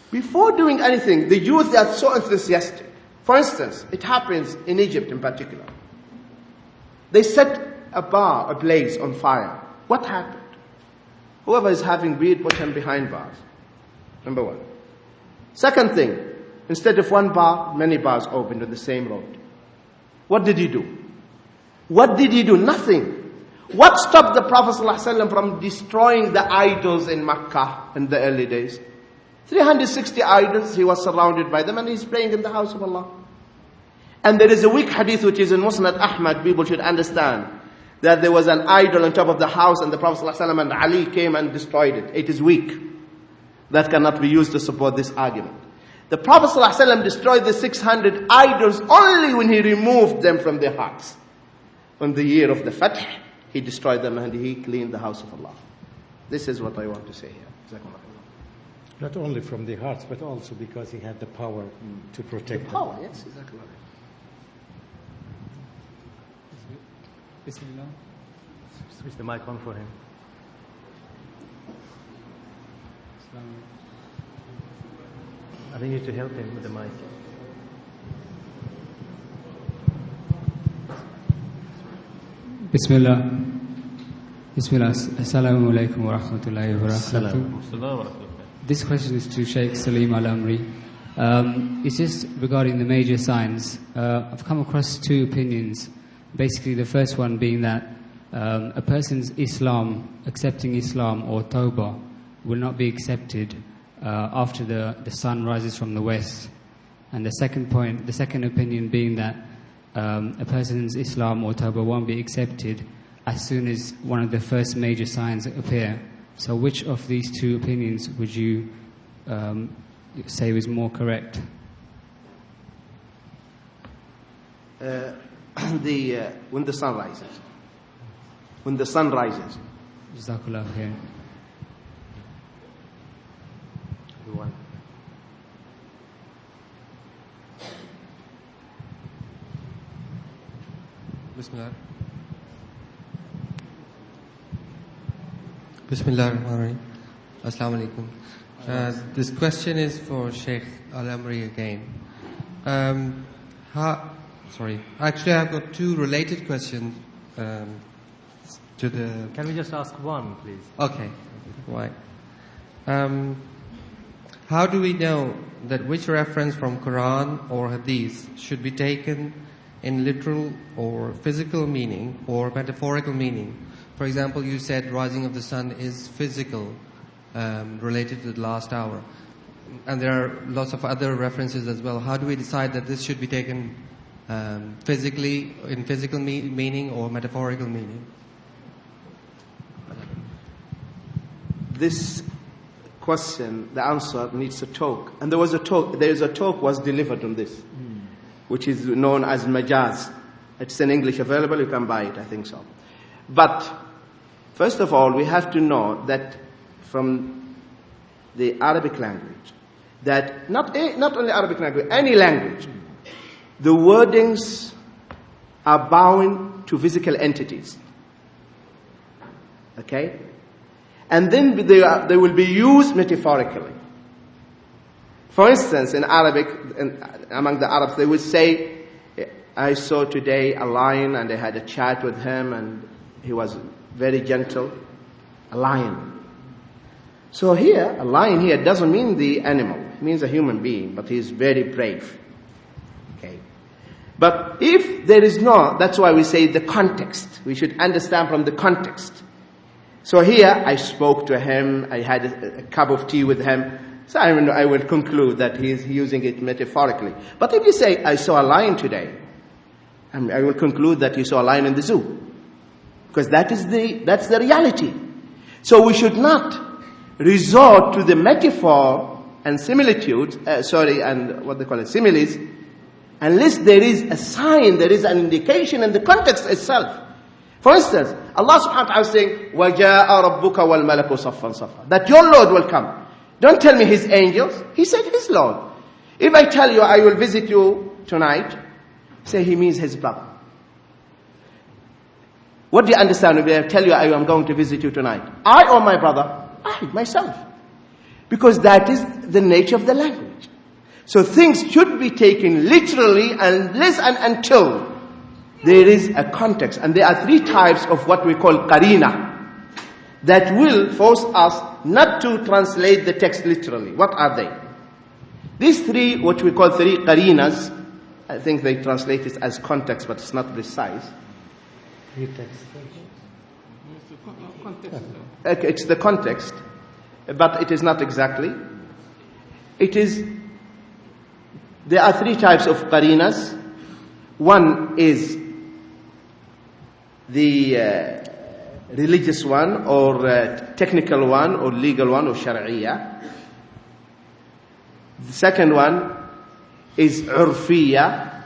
before doing anything, the youth are so enthusiastic. For instance, it happens in Egypt in particular. They set a bar ablaze on fire. What happened? Whoever is having beard, put him behind bars. Number one. Second thing, instead of one bar, many bars opened on the same road. What did he do? What did he do? Nothing. What stopped the Prophet ﷺ from destroying the idols in Makkah in the early days? 360 idols, he was surrounded by them, and he's praying in the house of Allah. And there is a weak hadith which is in Musnad Ahmad. People should understand that there was an idol on top of the house, and the Prophet ﷺ and Ali came and destroyed it. It is weak. That cannot be used to support this argument. The Prophet ﷺ destroyed the 600 idols only when he removed them from their hearts. On the year of the Fath, he destroyed them and he cleaned the house of Allah. This is what I want to say here. Not only from the hearts, but also because he had the power to protect the power, yes, exactly. Bismillah. Switch the mic on for him. I think you need to help him with the mic. Bismillah. Bismillah. Assalamu alaikum wa rahmatullahi wa barakatuh. This question is to Sheikh Salim Al-Amri. It's just regarding the major signs. I've come across two opinions. Basically, the first one being that a person's Islam, accepting Islam or Tawbah, will not be accepted after the sun rises from the west. And the second opinion being that a person's Islam or Tawbah won't be accepted as soon as one of the first major signs appear. So which of these two opinions would you say was more correct? When the sun rises. When the sun rises. Jazakallah khair. Bismillah. Bismillah ar-Rahman ar-Rahim. Assalamu alaikum. This question is for Sheikh Al-Amri again. Actually, I've got two related questions to the... Can we just ask one, please? Okay. Right. How do we know that which reference from Quran or Hadith should be taken in literal or physical meaning or metaphorical meaning? For example, you said rising of the sun is physical, related to the last hour. And there are lots of other references as well. How do we decide that this should be taken physically, in physical meaning or metaphorical meaning? This question, the answer needs a talk. And there is a talk was delivered on this, which is known as Majaz. It's in English available, you can buy it, I think so. But, first of all, we have to know that from the Arabic language, that not only Arabic language, any language, the wordings are bound to physical entities. Okay? And then they will be used metaphorically. For instance, in Arabic, among the Arabs, they would say, I saw today a lion and I had a chat with him and he was very gentle. A lion. So here, a lion here doesn't mean the animal. It means a human being, but he is very brave. Okay. But if there is no, that's why we say the context. We should understand from the context. So here, I spoke to him, I had a cup of tea with him, so I will conclude that he is using it metaphorically. But if you say, I saw a lion today, I will conclude that you saw a lion in the zoo. Because that's the reality. So we should not resort to the metaphor and similitudes, similes, unless there is a sign, there is an indication in the context itself. For instance, Allah subhanahu wa ta'ala is saying, وَجَاءَ رَبُّكَ وَالْمَلَكُ صَفًّا صَفًّا. That your Lord will come. Don't tell me His angels. He said His Lord. If I tell you I will visit you tonight, say He means His brother. What do you understand if I tell you I am going to visit you tonight? I or my brother? I, myself. Because that is the nature of the language. So things should be taken literally unless and until there is a context. And there are three types of what we call qarina that will force us not to translate the text literally. What are they? These three, what we call three qarinas, I think they translate it as context, but it's not precise. Okay, it's the context, but it is not exactly. It is, there are three types of qarinas. One is the religious one, or technical one, or legal one, or shari'iyah. The second one is urfiyah,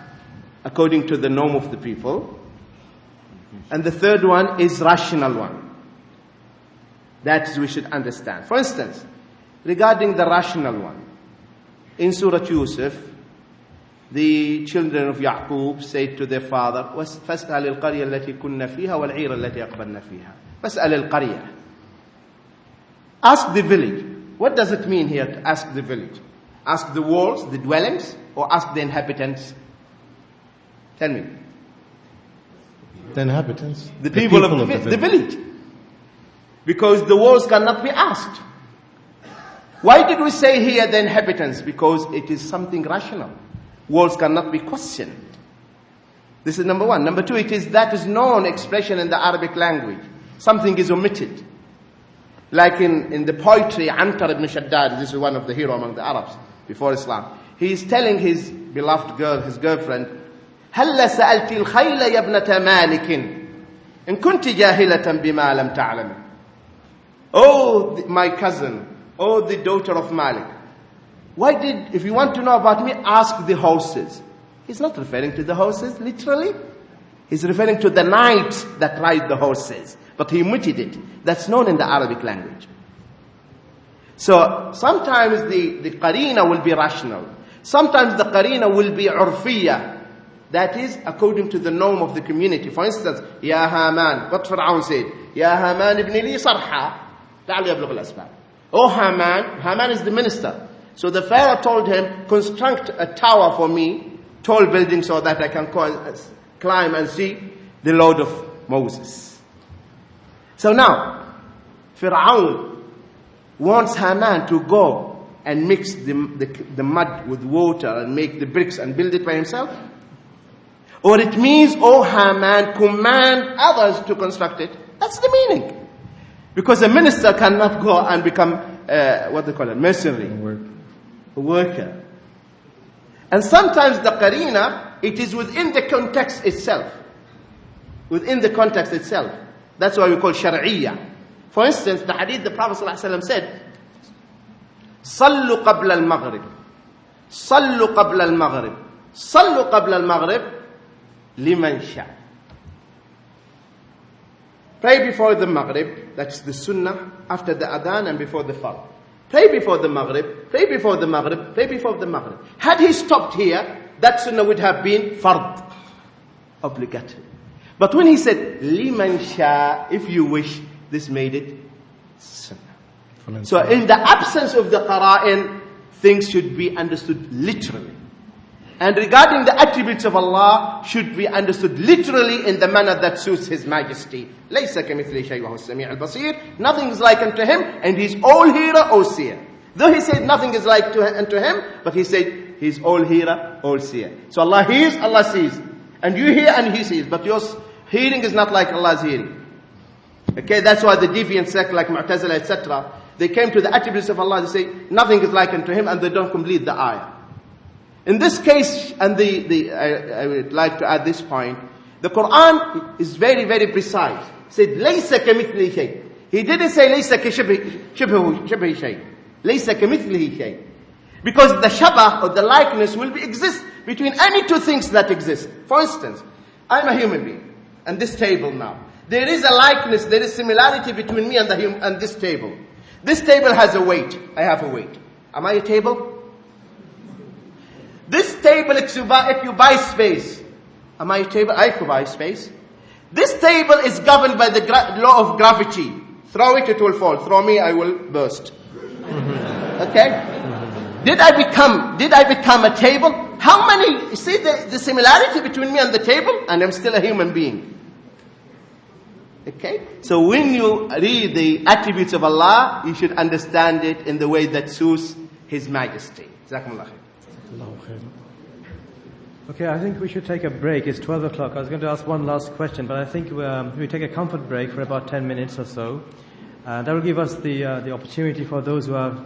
according to the norm of the people. And the third one is rational one. That we should understand. For instance, regarding the rational one, in Surah Yusuf, the children of Yaqub said to their father, فَاسْأَلِ الْقَرْيَةَ الَّتِي كُنَّ فِيهَا وَالْعِيرَ الَّتِي أَقْبَلْنَ فِيهَا. فَاسْأَلِ الْقَرْيَةَ. Ask the village. What does it mean here to ask the village? Ask the walls, the dwellings, or ask the inhabitants? Tell me. The inhabitants. The people of the village. Because the walls cannot be asked. Why did we say here the inhabitants? Because it is something rational. Walls cannot be questioned. This is number one. Number two, that is known expression in the Arabic language. Something is omitted. Like in the poetry, Antar ibn Shaddad, this is one of the heroes among the Arabs before Islam. He is telling his beloved girl, his girlfriend, هَلَّ سَأَلْتِ الْخَيْلَ يَبْنَةَ مَالِكٍ إِن كُنْتِ جَاهِلَةً بِمَا لَمْ تَعْلَمِ. Oh, my cousin, oh, the daughter of Malik. If you want to know about me, ask the horses. He's not referring to the horses, literally. He's referring to the knights that ride the horses. But he omitted it. That's known in the Arabic language. So, sometimes the qarina will be rational. Sometimes the qarina will be urfiyah. That is, according to the norm of the community. For instance, Ya Haman, what Fir'aun said, Ya Haman ibn li sarha. Oh Haman is the minister. So the Pharaoh told him, construct a tower for me, tall building, so that I can climb and see the Lord of Moses. So now, Fir'aun wants Haman to go and mix the mud with water and make the bricks and build it by himself. Or it means, oh Haman, command others to construct it. That's the meaning. Because a minister cannot go and become, mercenary. Worker. And sometimes the qarina, it is within the context itself. Within the context itself. That's why we call shar'iyya. For instance, the hadith the Prophet ﷺ said, صلوا قبل المغرب صلوا قبل المغرب صلوا قبل المغرب لمن شاء. Pray before the Maghrib, that's the Sunnah, after the Adhan and before the Fard. Pray before the Maghrib, pray before the Maghrib, pray before the Maghrib. Had he stopped here, that Sunnah would have been Fard, obligatory. But when he said, Liman Sha, if you wish, this made it Sunnah. So in the absence of the Qara'in, things should be understood literally. And regarding the attributes of Allah, should be understood literally in the manner that suits His Majesty. لَيْسَ كَمِثْلِهِ شَيْءٌ وَهُوَ السَّمِيعُ الْبَصِيرُ. Nothing is like unto Him, and He's all hearer, all seer. Though He said nothing is like unto Him, but He said He's all hearer, all seer. So Allah hears, Allah sees. And you hear and He sees. But your hearing is not like Allah's hearing. Okay, that's why the deviant sect like Mu'tazila, etc., they came to the attributes of Allah, they say nothing is like unto Him, and they don't complete the ayah. In this case, and I would like to add this point, the Quran is very, very precise. It said, لَيْسَ كَمِثْلِهِ شَيْءٍ. He didn't say, لَيْسَ كَشِبْهِ شَيْءٍ. لَيْسَ كَمِثْلِهِ شَيْءٍ. Because the shabah, or the likeness, will exist between any two things that exist. For instance, I'm a human being, and this table now. There is a likeness, there is similarity between me and this table. This table has a weight. I have a weight. Am I a table? This table occupies space. Am I a table? I occupy space. This table is governed by the law of gravity. Throw it, it will fall. Throw me, I will burst. Okay? Did I become a table? How many, see the similarity between me and the table? And I'm still a human being. Okay? So when you read the attributes of Allah, you should understand it in the way that suits His Majesty. Jazakumullah khair. Okay, I think we should take a break. It's 12 o'clock. I was going to ask one last question, but I think we take a comfort break for about 10 minutes or so. That will give us the opportunity for those who have